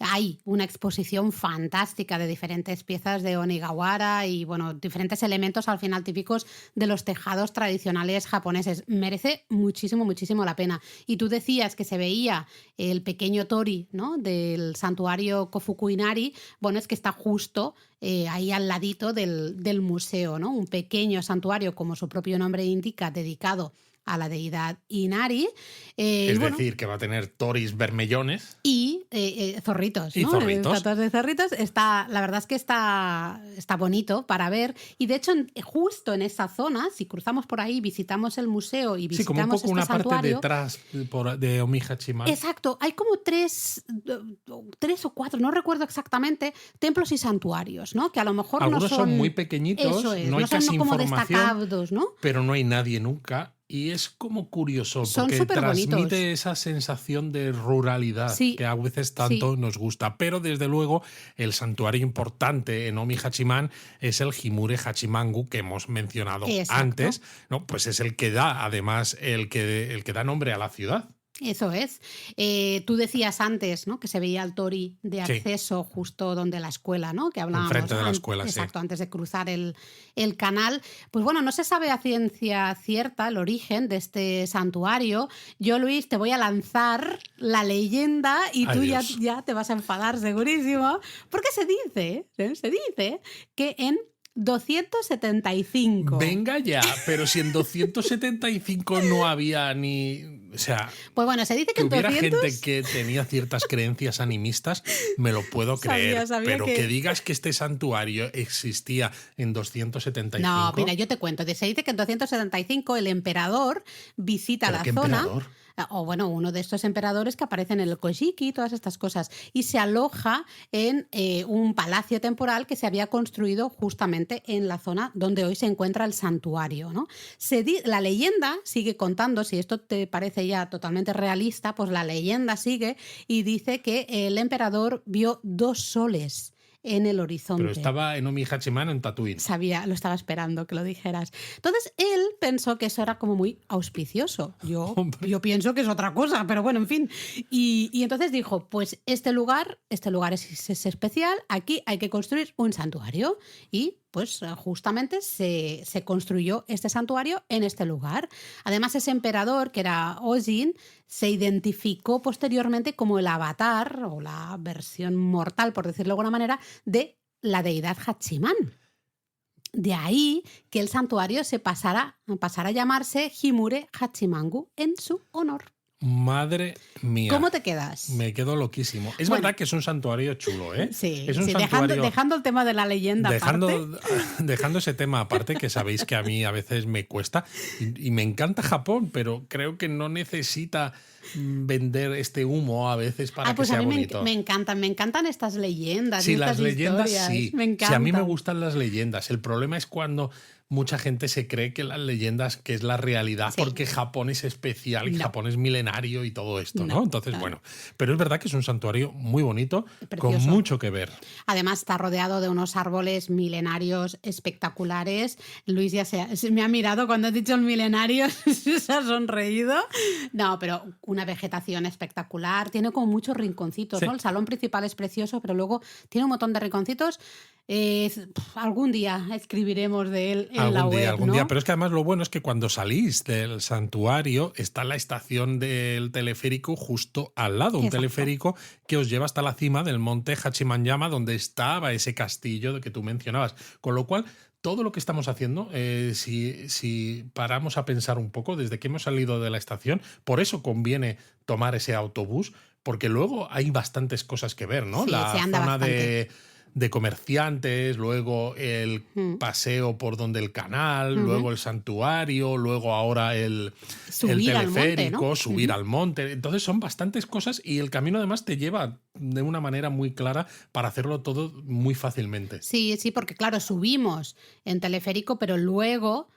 Hay una exposición fantástica de diferentes piezas de onigawara y, bueno, diferentes elementos al final típicos de los tejados tradicionales japoneses. Merece muchísimo, muchísimo la pena. Y tú decías que se veía el pequeño tori, ¿no?, del santuario Kofuku Inari. Bueno, es que está justo ahí al ladito del museo, ¿no? Un pequeño santuario, como su propio nombre indica, dedicado a la deidad Inari. Es decir, que va a tener toris vermellones. Y zorritos, ¿no? Y zorritos. Estatuas de zorritos. La verdad es que está bonito para ver. Y de hecho, justo en esa zona, si cruzamos por ahí, visitamos el museo y visitamos como un poco una santuario, parte detrás de Omihachiman. Exacto, hay como tres o cuatro, no recuerdo exactamente, templos y santuarios, ¿no? Que a lo mejor algunos no son muy pequeñitos, eso es, no hay son casi como información, destacados, ¿no? pero no hay nadie nunca. Y es como curioso, Son porque superbonitos. transmite esa sensación de ruralidad Sí, que a veces tanto sí. nos gusta. Pero desde luego el santuario importante en Omihachiman es el Himure Hachimangu que hemos mencionado Exacto. antes, ¿no? Pues es el que da, además, el que da nombre a la ciudad. Eso es. Tú decías antes, ¿no?, que se veía el tori de Sí. acceso justo donde la escuela, ¿no?, que hablábamos. Enfrente de la escuela, sí. Exacto, antes de cruzar el canal. Pues bueno, no se sabe a ciencia cierta el origen de este santuario. Yo, Luis, te voy a lanzar la leyenda y Ay, tú Dios. ya te vas a enfadar segurísimo, porque se dice que en 275. Venga ya, pero si en 275 no había ni... O sea, Pues bueno, se dice que que en hubiera 200... gente que tenía ciertas creencias animistas, me lo puedo creer. Sabía pero que- que digas que este santuario existía en 275... No, mira, yo te cuento. Se dice que en 275 el emperador visita ¿Pero la qué zona. emperador? O bueno, uno de estos emperadores que aparecen en el Kojiki y todas estas cosas. Y se aloja en un palacio temporal que se había construido justamente en la zona donde hoy se encuentra el santuario, ¿no? La leyenda sigue contando, si esto te parece ya totalmente realista, pues la leyenda sigue y dice que el emperador vio 2 soles en el horizonte. Pero estaba en Omihachiman en Tatooine. Lo estaba esperando que lo dijeras. Entonces él pensó que eso era como muy auspicioso. Yo pienso que es otra cosa, pero bueno, en fin. Y entonces dijo, pues este lugar es especial, aquí hay que construir un santuario. Y pues justamente se construyó este santuario en este lugar. Además, ese emperador, que era Ojin, se identificó posteriormente como el avatar o la versión mortal, por decirlo de alguna manera, de la deidad Hachiman. De ahí que el santuario se pasara a llamarse Himure Hachimangu en su honor. Madre mía. ¿Cómo te quedas? Me quedo loquísimo. Es Bueno. verdad que es un santuario chulo, ¿eh? Sí, es un sí, santuario... dejando el tema de la leyenda aparte. Dejando ese tema aparte, que sabéis que a mí a veces me cuesta, y me encanta Japón, pero creo que no necesita vender este humo a veces para Pues que sea a mí bonito. me encantan estas leyendas. Sí, y estas las leyendas historias. sí. Me Sí, encantan. a mí me gustan las leyendas. El problema es cuando mucha gente se cree que las leyendas, que es la realidad, Sí. porque Japón es especial y No. Japón es milenario y todo esto, ¿no? No, Entonces, claro. bueno, pero es verdad que es un santuario muy bonito, con Precioso. mucho que ver. Además está rodeado de unos árboles milenarios espectaculares. Luis ya se me ha mirado cuando he dicho el milenario, se ha sonreído. No, pero una vegetación espectacular. Tiene como muchos rinconcitos, Sí. ¿no? El salón principal es precioso, pero luego tiene un montón de rinconcitos. Algún día escribiremos de él en la web, Algún ¿no? día. Pero es que además lo bueno es que cuando salís del santuario está la estación del teleférico justo al lado. Un Exacto. teleférico que os lleva hasta la cima del monte Hachimanyama, donde estaba ese castillo que tú mencionabas. Con lo cual, todo lo que estamos haciendo, si paramos a pensar un poco desde que hemos salido de la estación, por eso conviene tomar ese autobús, porque luego hay bastantes cosas que ver, ¿no? Sí, La se anda zona bastante. de comerciantes, luego el paseo por donde el canal, luego el santuario, luego ahora el Subir al monte, teleférico, ¿no? subir al monte. Entonces son bastantes cosas y el camino además te lleva de una manera muy clara para hacerlo todo muy fácilmente. Sí, porque claro, subimos en teleférico, pero luego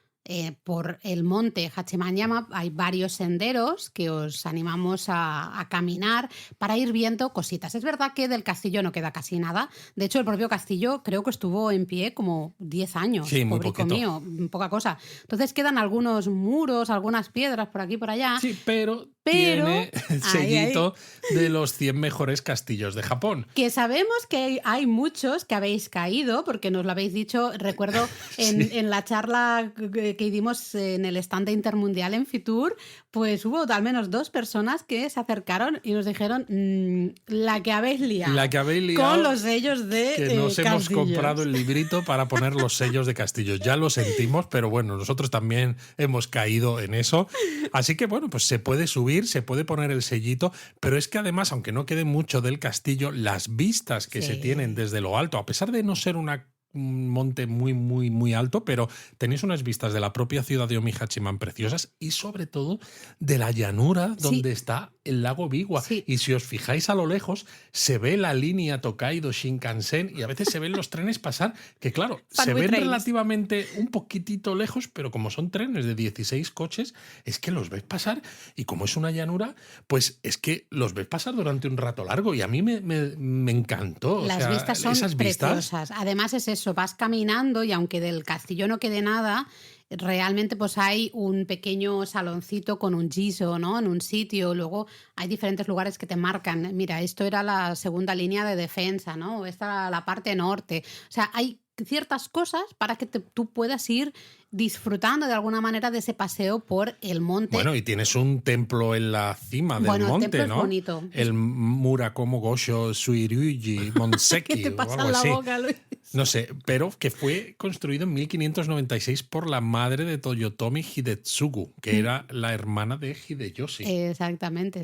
por el monte Hachimanyama hay varios senderos que os animamos a caminar para ir viendo cositas. Es verdad que del castillo no queda casi nada. De hecho, el propio castillo creo que estuvo en pie como 10 años, Sí, muy pobrico poquito. mío, poca cosa. Entonces quedan algunos muros, algunas piedras por aquí y por allá. Sí, pero Pero, tiene el ahí, sellito de los 100 mejores castillos de Japón. que sabemos que hay muchos que habéis caído, porque nos lo habéis dicho, recuerdo en la charla que dimos en el stand de Intermundial en Fitur, pues hubo al menos 2 personas que se acercaron y nos dijeron la que habéis liado. La que habéis liado, con los sellos de que nos hemos castillos. comprado el librito para poner los sellos de castillos. Ya lo sentimos, pero bueno, nosotros también hemos caído en eso. Así que bueno, pues se puede subir, se puede poner el sellito, pero es que además, aunque no quede mucho del castillo, las vistas que se tienen desde lo alto, a pesar de no ser un monte muy, muy, muy alto, pero tenéis unas vistas de la propia ciudad de Omihachiman preciosas y sobre todo de la llanura donde está el lago Biwa. Sí. Y si os fijáis a lo lejos, se ve la línea Tokaido Shinkansen y a veces se ven los trenes pasar, que claro, se ven relativamente un poquitito lejos, pero como son trenes de 16 coches, es que los ves pasar y como es una llanura, pues es que los ves pasar durante un rato largo y a mí me encantó. Las vistas son esas preciosas. Además es eso, vas caminando y aunque del castillo no quede nada, realmente pues hay un pequeño saloncito con un giso, ¿no? En un sitio. Luego hay diferentes lugares que te marcan. Mira, esto era la segunda línea de defensa, ¿no? Esta era la parte norte. O sea, hay ciertas cosas para que tú puedas ir disfrutando de alguna manera de ese paseo por el monte. Bueno, y tienes un templo en la cima del monte, el templo ¿no? Es bonito. El Murakomo Gosho Suiryuji Monseki. ¿Qué te pasa o algo en la así. boca, Luis? No sé, pero que fue construido en 1596 por la madre de Toyotomi Hidetsugu, que era la hermana de Hideyoshi. Exactamente.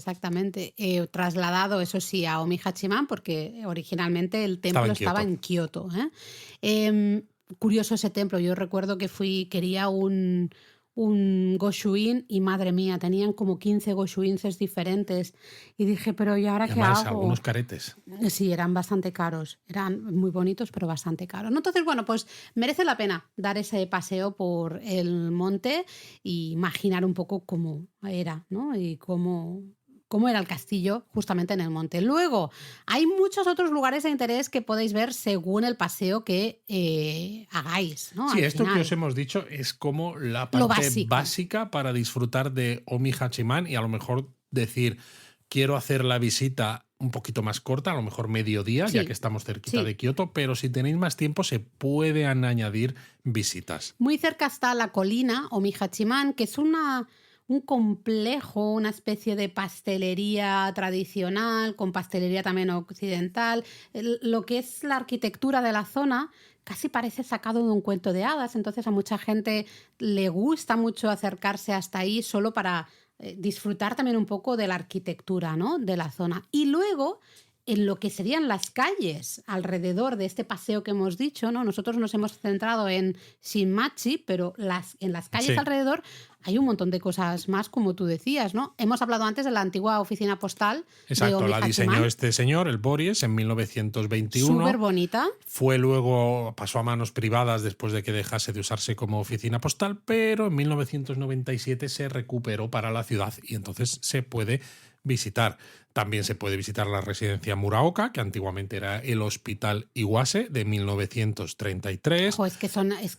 Trasladado, eso sí, a Omihachiman, porque originalmente el templo estaba en Kioto. Curioso ese templo. Yo recuerdo que quería un Goshuin y madre mía, tenían como 15 Goshuinses diferentes. Y dije, pero ¿y ahora qué hago? Algunos caretes. Sí, eran bastante caros. Eran muy bonitos, pero bastante caros. Entonces, bueno, pues merece la pena dar ese paseo por el monte y imaginar un poco cómo era, ¿no? Y cómo era el castillo justamente en el monte. Luego, hay muchos otros lugares de interés que podéis ver según el paseo que hagáis, ¿no? Sí, Al esto final. que os hemos dicho es como la parte básica para disfrutar de Omihachiman y a lo mejor decir, quiero hacer la visita un poquito más corta, a lo mejor mediodía, ya que estamos cerquita de Kioto, pero si tenéis más tiempo se pueden añadir visitas. Muy cerca está la colina Omihachiman, que es un complejo, una especie de pastelería tradicional, con pastelería también occidental. Lo que es la arquitectura de la zona casi parece sacado de un cuento de hadas, entonces a mucha gente le gusta mucho acercarse hasta ahí solo para disfrutar también un poco de la arquitectura, ¿no? De la zona. Y luego, en lo que serían las calles alrededor de este paseo que hemos dicho, ¿no? Nosotros nos hemos centrado en Shinmachi, pero en las calles alrededor hay un montón de cosas más, como tú decías, ¿no? Hemos hablado antes de la antigua oficina postal. Exacto, de la diseñó este señor, el Bories, en 1921. Súper bonita. Pasó a manos privadas después de que dejase de usarse como oficina postal, pero en 1997 se recuperó para la ciudad y entonces se puede visitar. También se puede visitar la residencia Muraoka, que antiguamente era el Hospital Iwase, de 1933. Ojo, es que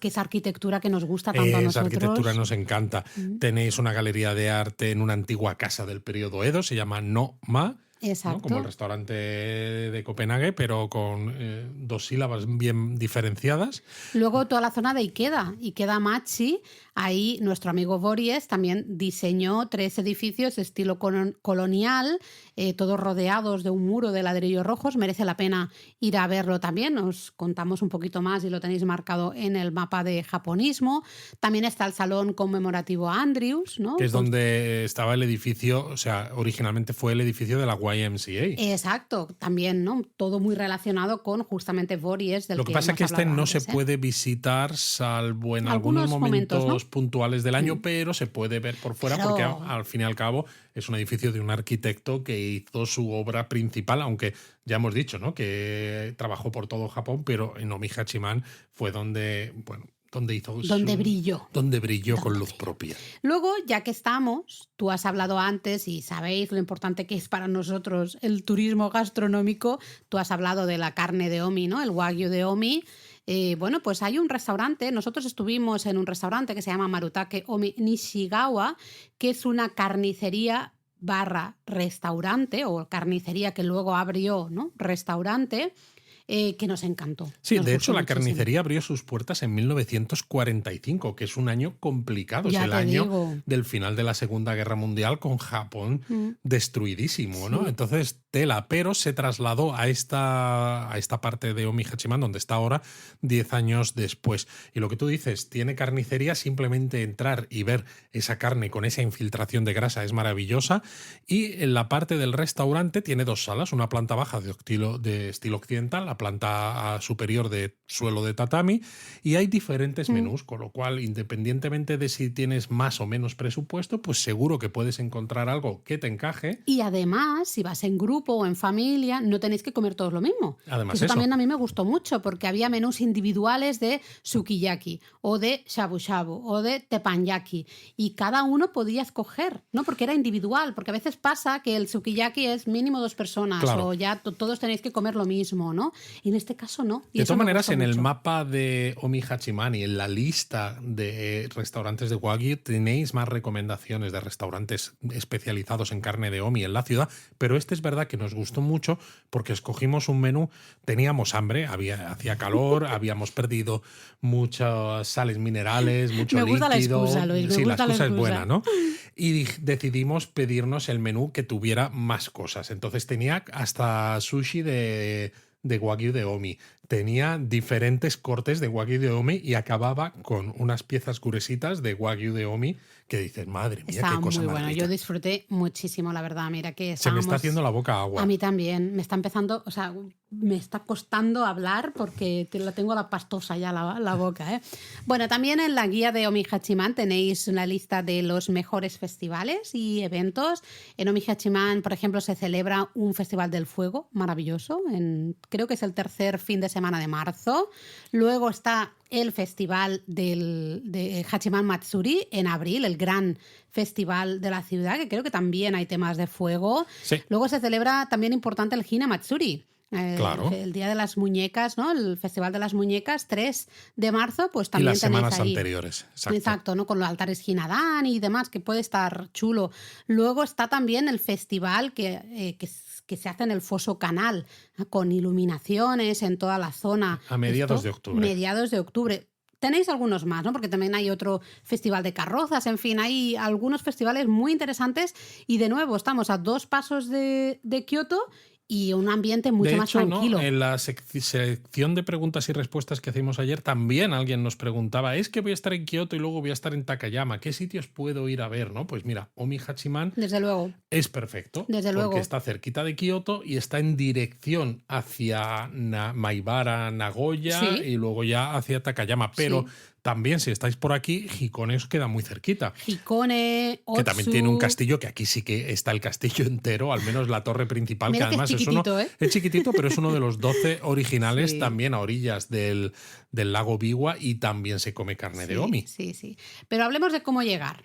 esa arquitectura que nos gusta tanto a nosotros. Esa arquitectura nos encanta. Tenéis una galería de arte en una antigua casa del periodo Edo, se llama No-ma. Exacto. ¿No? Como el restaurante de Copenhague, pero con 2 sílabas bien diferenciadas. Luego toda la zona de Ikeda Machi, ahí nuestro amigo Bories también diseñó 3 edificios de estilo colonial, todos rodeados de un muro de ladrillos rojos. Merece la pena ir a verlo también. Os contamos un poquito más y lo tenéis marcado en el mapa de japonismo. También está el salón conmemorativo Andrews, ¿no? Que es donde estaba el edificio, o sea, originalmente fue el edificio de la YMCA. Exacto, también, ¿no? Todo muy relacionado con justamente Bories. Lo que pasa es que este no se puede visitar salvo en algunos momentos ¿no? puntuales del año, pero se puede ver por fuera porque al fin y al cabo es un edificio de un arquitecto que hizo su obra principal, aunque ya hemos dicho, ¿no? Que trabajó por todo Japón, pero en Omihachiman fue donde, bueno, Donde hizo Donde brilló. Donde brilló con luz propia. Luego, ya que estamos, tú has hablado antes y sabéis lo importante que es para nosotros el turismo gastronómico, tú has hablado de la carne de Omi, ¿no? El Wagyu de Omi. Bueno, pues hay un restaurante, nosotros estuvimos en un restaurante que se llama Marutake Omi Nishigawa, que es una carnicería / restaurante, o carnicería que luego abrió, ¿no? Restaurante. Que nos encantó. Sí, nos de gustó hecho la muchísimo. carnicería abrió sus puertas en 1945, que es un año complicado, Ya es el te año digo. del final de la Segunda Guerra Mundial con Japón destruidísimo, ¿no? Sí. Entonces, tela, pero se trasladó a esta parte de Omi Hachiman, donde está ahora, 10 años después. Y lo que tú dices, tiene carnicería, simplemente entrar y ver esa carne con esa infiltración de grasa es maravillosa. Y en la parte del restaurante tiene 2 salas, una planta baja de estilo occidental, la planta superior de suelo de tatami, y hay diferentes menús, con lo cual, independientemente de si tienes más o menos presupuesto, pues seguro que puedes encontrar algo que te encaje. Y además, si vas en grupo o en familia, no tenéis que comer todos lo mismo. Además, Eso eso. también a mí me gustó mucho, porque había menús individuales de sukiyaki, o de shabu shabu, o de teppanyaki, y cada uno podía escoger, ¿no? Porque era individual, porque a veces pasa que el sukiyaki es mínimo 2 personas, Claro. o ya todos tenéis que comer lo mismo, ¿no? Y en este caso no. Y De eso todas me maneras, gustó en el mucho. mapa de Omi Hachiman y en la lista de restaurantes de Wagyu tenéis más recomendaciones de restaurantes especializados en carne de Omi en la ciudad, pero este es verdad que nos gustó mucho porque escogimos un menú, teníamos hambre, hacía calor, habíamos perdido muchas sales minerales, mucho Me gusta la líquido. excusa, Luis, me Sí, la gusta la excusa es excusa. buena, ¿no? Y decidimos pedirnos el menú que tuviera más cosas. Entonces tenía hasta sushi de Wagyu de Omi. Tenía diferentes cortes de Wagyu de Omi y acababa con unas piezas gruesitas de Wagyu de Omi que dices, madre mía, Estaba qué cosa muy más bueno. rica. Yo disfruté muchísimo, la verdad. Mira que Se me estábamos... está haciendo la boca agua. A mí también. Me está empezando, o sea, me está costando hablar porque la tengo la pastosa ya la boca, ¿eh? Bueno, también en la guía de Omi Hachiman tenéis una lista de los mejores festivales y eventos. En Omi Hachiman, por ejemplo, se celebra un festival del fuego maravilloso. Creo que es el tercer fin de semana de marzo. Luego está el festival de Hachiman Matsuri en abril, el gran festival de la ciudad, que creo que también hay temas de fuego. Sí. Luego se celebra también importante el Hina Matsuri. Claro. El Día de las Muñecas, ¿no? El Festival de las Muñecas, 3 de marzo, pues Y también las tenéis semanas ahí. anteriores. Exacto. Exacto, ¿no? Con los altares Hinadan y demás, que puede estar chulo. Luego está también el festival que se hace en el Foso Canal, con iluminaciones en toda la zona. A mediados de octubre. Mediados de octubre. Tenéis algunos más, ¿no? Porque también hay otro festival de carrozas, en fin, hay algunos festivales muy interesantes y de nuevo estamos a 2 pasos de Kioto y un ambiente mucho más tranquilo. ¿No? En la sección de preguntas y respuestas que hicimos ayer también alguien nos preguntaba, es que voy a estar en Kioto y luego voy a estar en Takayama, ¿qué sitios puedo ir a ver? ¿No? Pues mira, Omi Hachiman Desde luego. es perfecto. Desde luego. Porque está cerquita de Kioto y está en dirección hacia Maibara, Nagoya Sí. y luego ya hacia Takayama. Pero Sí. también, si estáis por aquí, Hikone os queda muy cerquita. Hikone, Otsu... Que también tiene un castillo, que aquí sí que está el castillo entero, al menos la torre principal, Mira que que además es chiquitito, es chiquitito, pero es uno de los 12 originales, Sí. también a orillas del lago Biwa, y también se come carne de Omi. Sí. Pero hablemos de cómo llegar.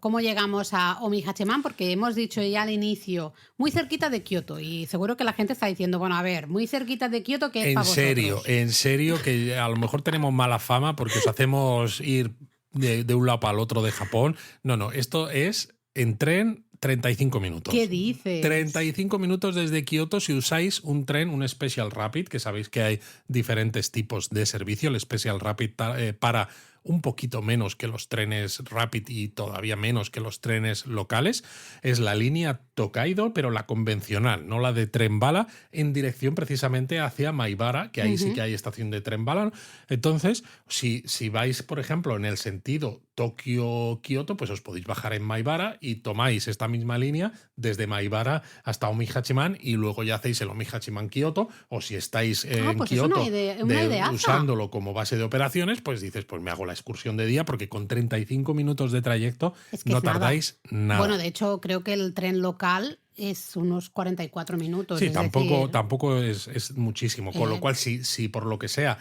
¿Cómo llegamos a Omi Hachiman? Porque hemos dicho ya al inicio, muy cerquita de Kioto, y seguro que la gente está diciendo, bueno, a ver, muy cerquita de Kioto, ¿qué es para vosotros? En serio, que a lo mejor tenemos mala fama porque os hacemos ir de un lado para el otro de Japón. No, esto es en tren 35 minutos. ¿Qué dices? 35 minutos desde Kioto si usáis un tren, un Special Rapid, que sabéis que hay diferentes tipos de servicio. El Special Rapid para un poquito menos que los trenes Rapid y todavía menos que los trenes locales. Es la línea Tokaido, pero la convencional, no la de tren bala, en dirección precisamente hacia Maibara, que ahí sí que hay estación de tren bala. Entonces, si vais, por ejemplo, en el sentido Tokio-Kioto, pues os podéis bajar en Maibara y tomáis esta misma línea desde Maibara hasta Omi Hachiman y luego ya hacéis el Omi Hachiman-Kioto, o si estáis en pues Kioto es una ideaza. usándolo como base de operaciones, pues dices, pues me hago la excursión de día, porque con 35 minutos de trayecto Es que no es nada. tardáis nada. Bueno, de hecho, creo que el tren local es unos 44 minutos. Sí, es tampoco, decir, tampoco es muchísimo. Con lo cual, si por lo que sea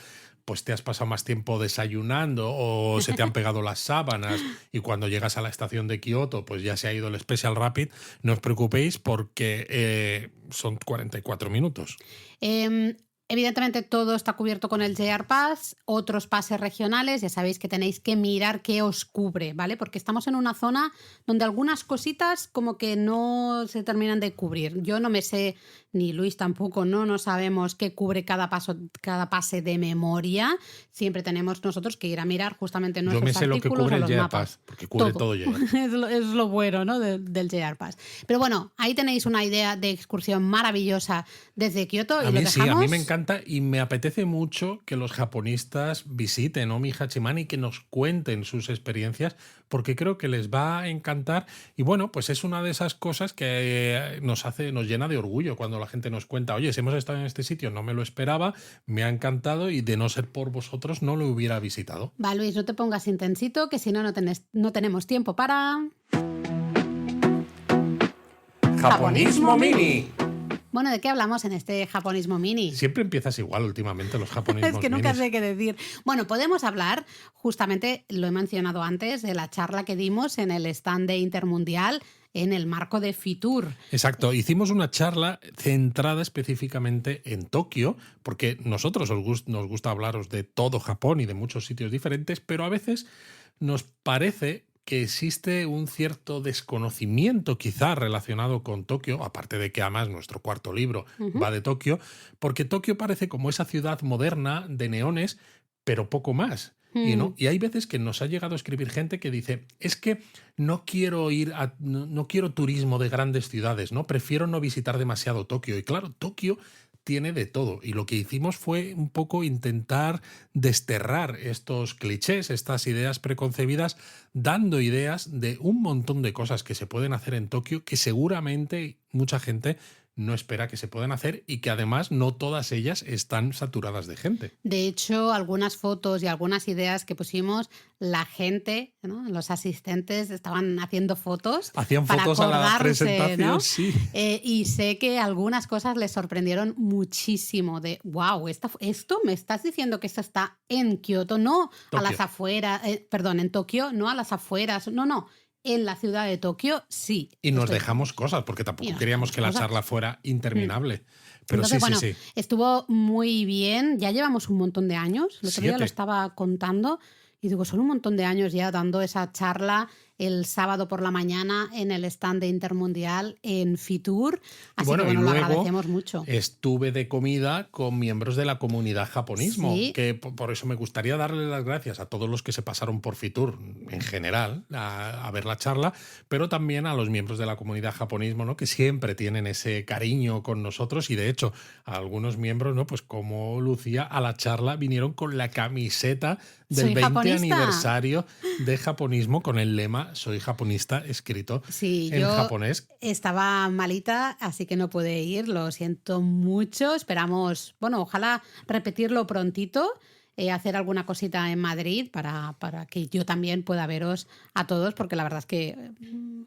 pues te has pasado más tiempo desayunando o se te han pegado las sábanas y cuando llegas a la estación de Kioto pues ya se ha ido el Special Rapid, no os preocupéis porque son 44 minutos. Evidentemente todo está cubierto con el JR Pass, otros pases regionales, ya sabéis que tenéis que mirar qué os cubre, ¿vale? Porque estamos en una zona donde algunas cositas como que no se terminan de cubrir. Yo no me sé, ni Luis tampoco, no sabemos qué cubre cada pase de memoria. Siempre tenemos nosotros que ir a mirar justamente nuestros artículos. Yo me sé lo que cubre o los el JR mapas. Pass, porque cubre todo ya. Es lo bueno, ¿no? del JR Pass. Pero bueno, ahí tenéis una idea de excursión maravillosa desde Kioto. A y mí lo sí, dejamos... a mí me encanta y me apetece mucho que los japonistas visiten Omi Hachiman y que nos cuenten sus experiencias, porque creo que les va a encantar. Y bueno, pues es una de esas cosas que nos llena de orgullo cuando la gente nos cuenta, oye, si hemos estado en este sitio, no me lo esperaba, me ha encantado y de no ser por vosotros no lo hubiera visitado. Va, Luis, no te pongas intensito, que si no, no tenemos tiempo para... ¡Japonismo Mini! Bueno, ¿de qué hablamos en este Japonismo Mini? Siempre empiezas igual últimamente los japonismos Es que nunca minis. sé qué decir. Bueno, podemos hablar, justamente lo he mencionado antes, de la charla que dimos en el stand de Intermundial en el marco de Fitur. Exacto, hicimos una charla centrada específicamente en Tokio, porque nosotros nos gusta hablaros de todo Japón y de muchos sitios diferentes, pero a veces nos parece que existe un cierto desconocimiento quizá relacionado con Tokio, aparte de que además nuestro cuarto libro va de Tokio, porque Tokio parece como esa ciudad moderna de neones, pero poco más. Y hay veces que nos ha llegado a escribir gente que dice, es que no quiero turismo de grandes ciudades, ¿no? Prefiero no visitar demasiado Tokio. Y claro, Tokio tiene de todo. Y lo que hicimos fue un poco intentar desterrar estos clichés, estas ideas preconcebidas, dando ideas de un montón de cosas que se pueden hacer en Tokio que seguramente mucha gente no espera que se puedan hacer y que además no todas ellas están saturadas de gente. De hecho, algunas fotos y algunas ideas que pusimos, la gente, ¿no? Los asistentes estaban haciendo fotos. Hacían para fotos acordarse, a la presentación, ¿no? sí. Y sé que algunas cosas les sorprendieron muchísimo de, wow, esto me estás diciendo que esto está en Kioto, no Tokio. a las afueras, perdón, en Tokio, no a las afueras, no. En la ciudad de Tokio, sí. Y nos dejamos cosas, porque tampoco queríamos que la charla fuera interminable. Pero entonces, sí. Estuvo muy bien. Ya llevamos un montón de años. El otro día lo estaba contando y digo, son un montón de años ya dando esa charla el sábado por la mañana en el stand de Intermundial en Fitur. Así que lo agradecemos mucho. Estuve de comida con miembros de la comunidad japonismo, ¿Sí? Que por eso me gustaría darle las gracias a todos los que se pasaron por Fitur en general a ver la charla, pero también a los miembros de la comunidad japonismo, ¿no? Que siempre tienen ese cariño con nosotros y de hecho a algunos miembros, ¿no? Pues como Lucía, a la charla vinieron con la camiseta del 20 aniversario de japonismo con el lema soy japonista escrito en japonés. Estaba malita, así que no pude ir, lo siento mucho. Esperamos, ojalá repetirlo prontito, hacer alguna cosita en Madrid para que yo también pueda veros a todos, porque la verdad es que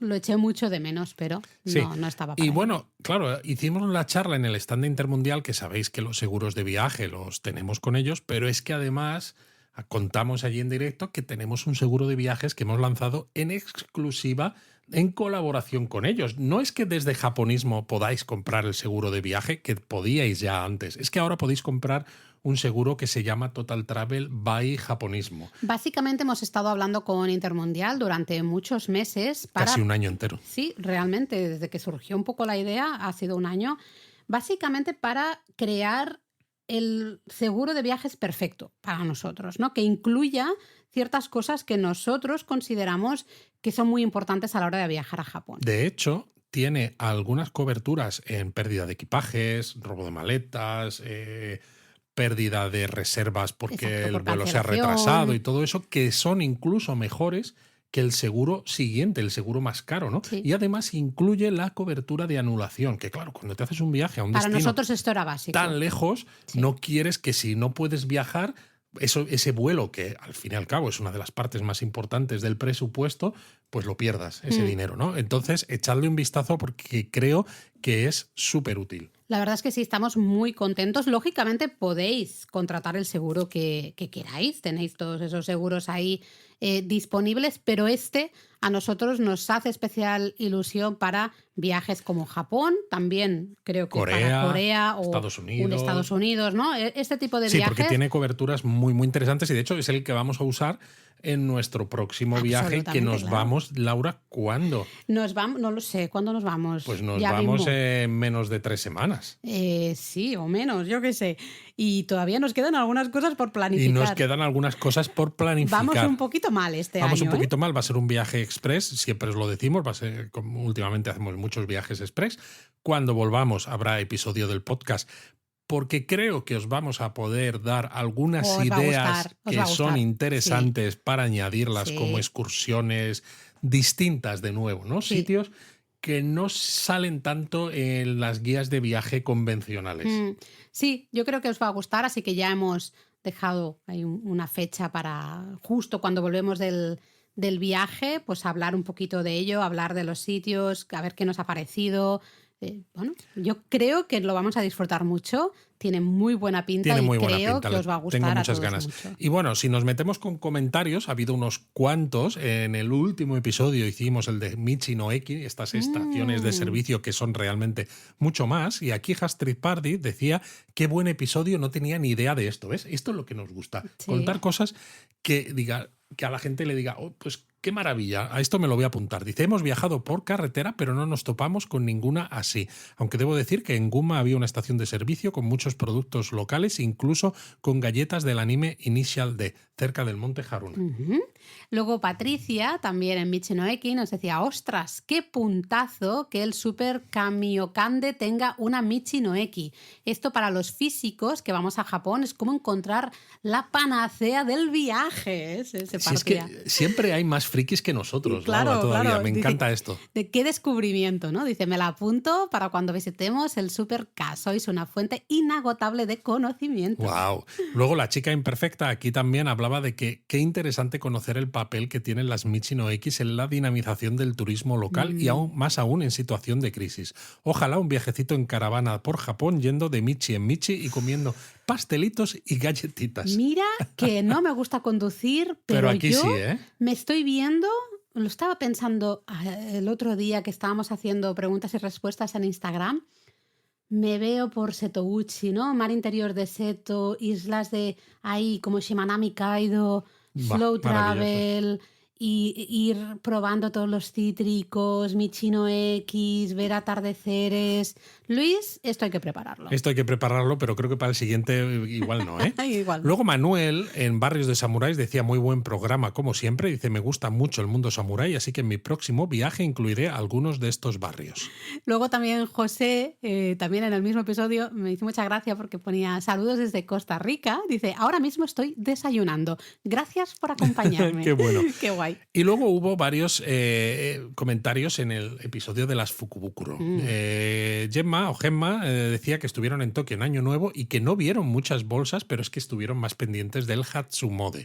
lo eché mucho de menos, pero no estaba para Y ello. bueno, claro, hicimos la charla en el stand de Intermundial, que sabéis que los seguros de viaje los tenemos con ellos, pero es que además contamos allí en directo que tenemos un seguro de viajes que hemos lanzado en exclusiva en colaboración con ellos. No es que desde Japonismo podáis comprar el seguro de viaje, que podíais ya antes. Es que ahora podéis comprar un seguro que se llama Total Travel by Japonismo. Básicamente hemos estado hablando con Intermundial durante muchos meses. Casi un año entero. Sí, realmente, desde que surgió un poco la idea, ha sido un año, básicamente para crear el seguro de viajes perfecto para nosotros, ¿no? Que incluya ciertas cosas que nosotros consideramos que son muy importantes a la hora de viajar a Japón. De hecho, tiene algunas coberturas en pérdida de equipajes, robo de maletas, pérdida de reservas porque el vuelo se ha retrasado y todo eso, que son incluso mejores que el seguro siguiente, el seguro más caro, ¿no? Sí. Y además incluye la cobertura de anulación, que claro, cuando te haces un viaje a un destino para nosotros esto era básico. tan lejos, no quieres que si no puedes viajar, ese vuelo, que al fin y al cabo es una de las partes más importantes del presupuesto, pues lo pierdas, ese dinero, ¿no? Entonces, echadle un vistazo porque creo que es súper útil. La verdad es que sí, estamos muy contentos. Lógicamente podéis contratar el seguro que queráis, tenéis todos esos seguros ahí disponibles, pero a nosotros nos hace especial ilusión para viajes como Japón, también creo que para Corea o Estados Unidos, ¿no? Este tipo de viajes. Sí, porque tiene coberturas muy, muy interesantes y de hecho es el que vamos a usar en nuestro próximo viaje que nos vamos. Laura, ¿cuándo? Nos vamos, no lo sé, ¿cuándo nos vamos? Pues nos vamos en menos de 3 semanas. Sí, o menos, yo qué sé. Y todavía nos quedan algunas cosas por planificar. Y nos quedan algunas cosas por planificar. Vamos un poquito mal este año. Vamos un poquito mal, va a ser un viaje express, siempre os lo decimos, va a ser, como últimamente hacemos muchos viajes express. Cuando volvamos habrá episodio del podcast, porque creo que os vamos a poder dar algunas ideas que son interesantes para añadirlas como excursiones distintas de nuevo, ¿no? Sí. Sitios que no salen tanto en las guías de viaje convencionales. Sí, yo creo que os va a gustar, así que ya hemos dejado ahí una fecha para justo cuando volvemos del viaje, pues hablar un poquito de ello, hablar de los sitios, a ver qué nos ha parecido. Bueno, yo creo que lo vamos a disfrutar mucho. Tiene muy buena pinta y creo que os va a gustar. Tengo a muchas todos ganas. mucho. Y bueno, si nos metemos con comentarios, ha habido unos cuantos. En el último episodio hicimos el de Michi no Eki, estas estaciones de servicio que son realmente mucho más. Y aquí Astrid Pardy decía, qué buen episodio, no tenía ni idea de esto. ¿Ves? Esto es lo que nos gusta. Sí. Contar cosas que a la gente le diga, oh, pues qué maravilla, a esto me lo voy a apuntar. Dice, hemos viajado por carretera, pero no nos topamos con ninguna así. Aunque debo decir que en Guma había una estación de servicio con muchos productos locales, incluso con galletas del anime Initial D, cerca del Monte Haruna. Luego Patricia, también en Michi no Eki, nos decía, ostras, qué puntazo que el Super Kamiokande tenga una Michi no Eki. Esto para los físicos que vamos a Japón es como encontrar la panacea del viaje. Se Si es que siempre hay más frikis que nosotros, claro, Laura, todavía. Claro. Me encanta esto. De qué descubrimiento, ¿no? Dice, me la apunto para cuando visitemos el Super K. Sois una fuente inagotable de conocimiento. Wow. Luego la chica imperfecta aquí también hablaba de que qué interesante conocer el papel que tienen las Michi no X en la dinamización del turismo local y aún más aún en situación de crisis. Ojalá un viajecito en caravana por Japón yendo de Michi en Michi y comiendo pastelitos y galletitas. Mira que no me gusta conducir, pero aquí yo sí, ¿eh? Me estoy viendo, lo estaba pensando el otro día que estábamos haciendo preguntas y respuestas en Instagram, me veo por Setouchi, ¿no? Mar interior de Seto, islas de ahí como Shimanami Kaido, slow travel, y ir probando todos los cítricos, Michi no X, ver atardeceres. Luis, esto hay que prepararlo. Esto hay que prepararlo, pero creo que para el siguiente igual no, ¿eh? Igual. Luego Manuel, en Barrios de Samuráis, decía muy buen programa, como siempre. Dice, me gusta mucho el mundo samurái, así que en mi próximo viaje incluiré algunos de estos barrios. Luego también José, también en el mismo episodio, me hizo mucha gracia porque ponía saludos desde Costa Rica. Dice, ahora mismo estoy desayunando. Gracias por acompañarme. Qué bueno. Qué guay. Y luego hubo varios comentarios en el episodio de las Fukubukuro. Gemma decía que estuvieron en Tokio en Año Nuevo y que no vieron muchas bolsas, pero es que estuvieron más pendientes del Hatsumode.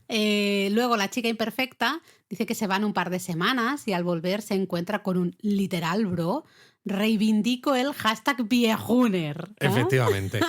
Luego la chica imperfecta dice que se van un par de semanas y al volver se encuentra con un literal bro. Reivindico el hashtag viejuner, ¿no? Efectivamente.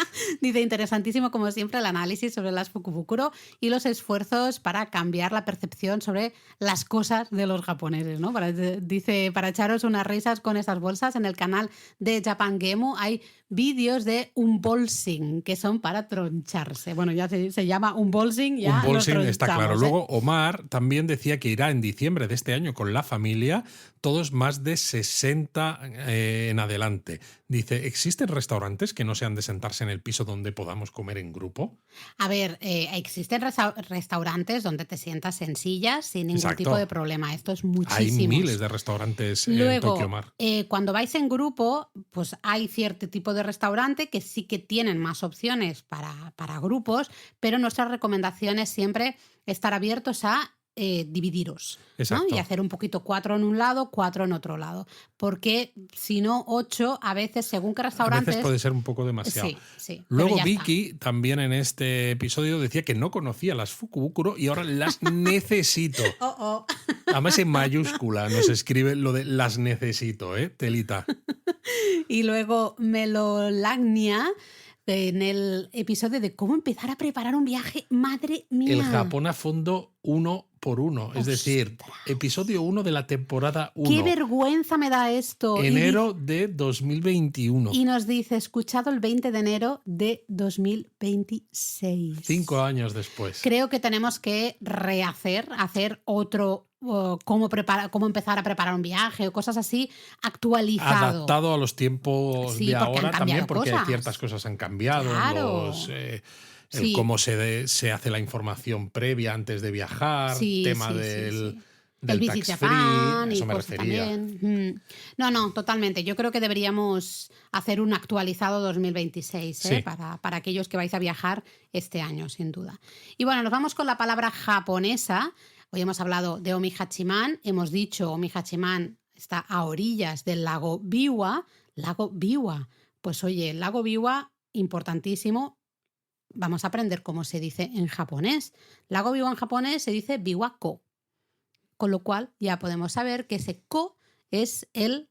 Dice, interesantísimo como siempre el análisis sobre las Fukubukuro y los esfuerzos para cambiar la percepción sobre las cosas de los japoneses, ¿no? Dice, para echaros unas risas con estas bolsas, en el canal de Japan Gemu hay vídeos de unboxing que son para troncharse. Bueno, ya se llama unboxing, ya unboxing lo está claro. Luego Omar también decía que irá en diciembre de este año con la familia, todos más de 60 en adelante. Dice, ¿existen restaurantes que no sean de sentarse en el piso donde podamos comer en grupo? A ver, existen restaurantes donde te sientas en sillas sin ningún tipo de problema. Esto es muchísimo. Hay miles de restaurantes en Tokio Mar. Cuando vais en grupo, pues hay cierto tipo de restaurante que sí que tienen más opciones para grupos, pero nuestra recomendación es siempre estar abiertos a dividiros, ¿no? Exacto. Y hacer un poquito 4 en un lado, 4 en otro lado. Porque si no, 8 a veces, según qué A restaurantes... veces puede ser un poco demasiado. Sí. Luego pero ya está. Vicky también en este episodio decía que no conocía las Fukubukuro y ahora las necesito. Oh. Además en mayúscula nos escribe lo de las necesito, telita. Y luego Melolagnia, en el episodio de cómo empezar a preparar un viaje, madre mía. El Japón a fondo 1 por 1, es decir, episodio 1 de la temporada 1. ¡Qué vergüenza me da esto! Enero de 2021. Y nos dice, escuchado el 20 de enero de 2026. 5 años después. Creo que tenemos que hacer otro, cómo empezar a preparar un viaje o cosas así, actualizado. Adaptado a los tiempos de ahora también, porque cosas. Ciertas cosas han cambiado. Claro. Cómo se hace la información previa antes de viajar, tema del Visit tax free, Japan y eso me cosas refería. también. No, totalmente. Yo creo que deberíamos hacer un actualizado 2026 Sí. para aquellos que vais a viajar este año, sin duda. Y bueno, nos vamos con la palabra japonesa. Hoy hemos hablado de Omihachiman. Hemos dicho Omihachiman está a orillas del lago Biwa. Lago Biwa. Pues oye, el lago Biwa, importantísimo. Vamos a aprender cómo se dice en japonés. Lago Biwa en japonés se dice Biwako. Con lo cual ya podemos saber que ese ko es el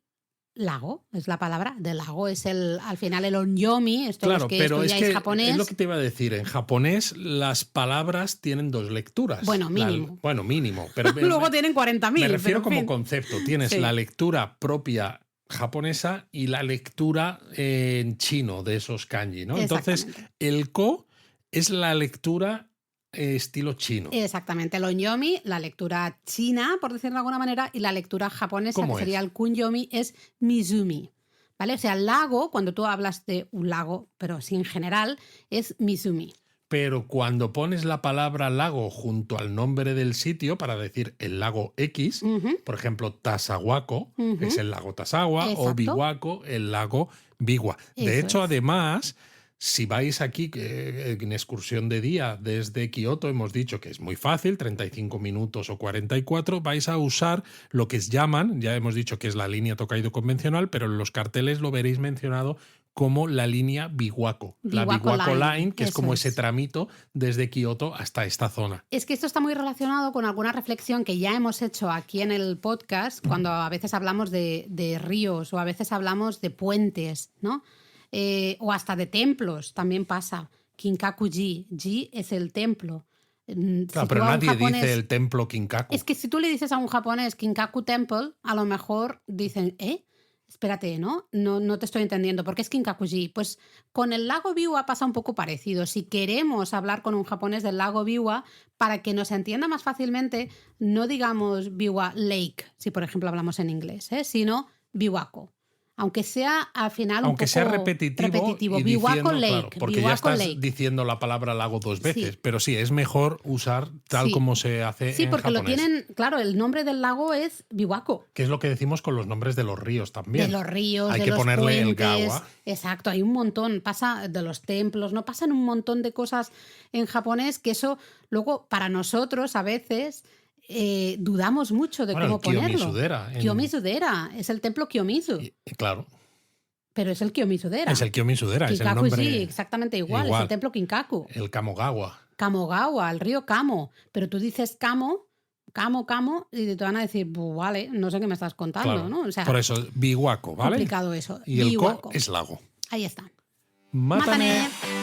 lago, es la palabra del lago, es al final el onyomi, esto Claro, los que pero estudiáis japonés. es lo que te iba a decir. En japonés las palabras tienen 2 lecturas. Bueno, mínimo. Mínimo. Pero Luego tienen 40.000. me refiero pero, en como fin. concepto. Tienes Sí. la lectura propia japonesa y la lectura en chino de esos kanji, ¿no? Entonces, el ko es la lectura estilo chino. Exactamente, el onyomi, la lectura china, por decirlo de alguna manera, y la lectura japonesa, ¿Cómo que sería es? el kunyomi, es mizumi. ¿Vale? O sea, el lago, cuando tú hablas de un lago, pero sí en general, es mizumi. Pero cuando pones la palabra lago junto al nombre del sitio para decir el lago X, por ejemplo, Tasawako es el lago Tasawa, o Biwako el lago Biwa. De hecho, además, si vais aquí en excursión de día desde Kioto, hemos dicho que es muy fácil, 35 minutos o 44, vais a usar lo que llaman, ya hemos dicho que es la línea Tokaido convencional, pero en los carteles lo veréis mencionado como la línea Biwako, la Biwako Line, que es como ese tramito desde Kioto hasta esta zona. Es que esto está muy relacionado con alguna reflexión que ya hemos hecho aquí en el podcast, cuando a veces hablamos de ríos o a veces hablamos de puentes, ¿no? O hasta de templos, también pasa. Kinkaku-ji, ji es el templo. Claro, pero nadie dice el templo Kinkaku. Es que si tú le dices a un japonés Kinkaku Temple, a lo mejor dicen, espérate, ¿no? No te estoy entendiendo. ¿Por qué es Kinkaku-ji? Pues con el lago Biwa pasa un poco parecido. Si queremos hablar con un japonés del lago Biwa, para que nos entienda más fácilmente, no digamos Biwa Lake, si por ejemplo hablamos en inglés, sino Biwako. Aunque sea al final aunque un poco sea repetitivo y Biwako diciendo, Lake, claro, porque Biwako ya estás Lake. diciendo la palabra lago 2 veces, Sí. pero sí, es mejor usar tal como se hace Sí, en porque japonés. lo tienen, claro, el nombre del lago es Biwako. Que es lo que decimos con los nombres de los ríos también. De los ríos, hay de que los ponerle puentes. el gawa. Exacto, hay un montón. Pasa de los templos, ¿no? Pasan un montón de cosas en japonés que eso luego para nosotros a veces dudamos mucho de cómo el ponerlo. Kiyomizu-dera. Kiyomizu-dera, es el templo Kiyomizu. Claro. Pero es el Kiyomizu-dera. Es el Kiyomizu-dera, es el Kinkaku nombre. sí, exactamente igual, es el templo Kinkaku. El Kamogawa. Kamogawa, el río Kamo. Pero tú dices Kamo, y te van a decir, vale, no sé qué me estás contando, Claro. ¿no? O sea, por eso, Biwako, ¿vale? complicado eso. Y el Biwako. ko es lago. Ahí está. Mátane. Mátane.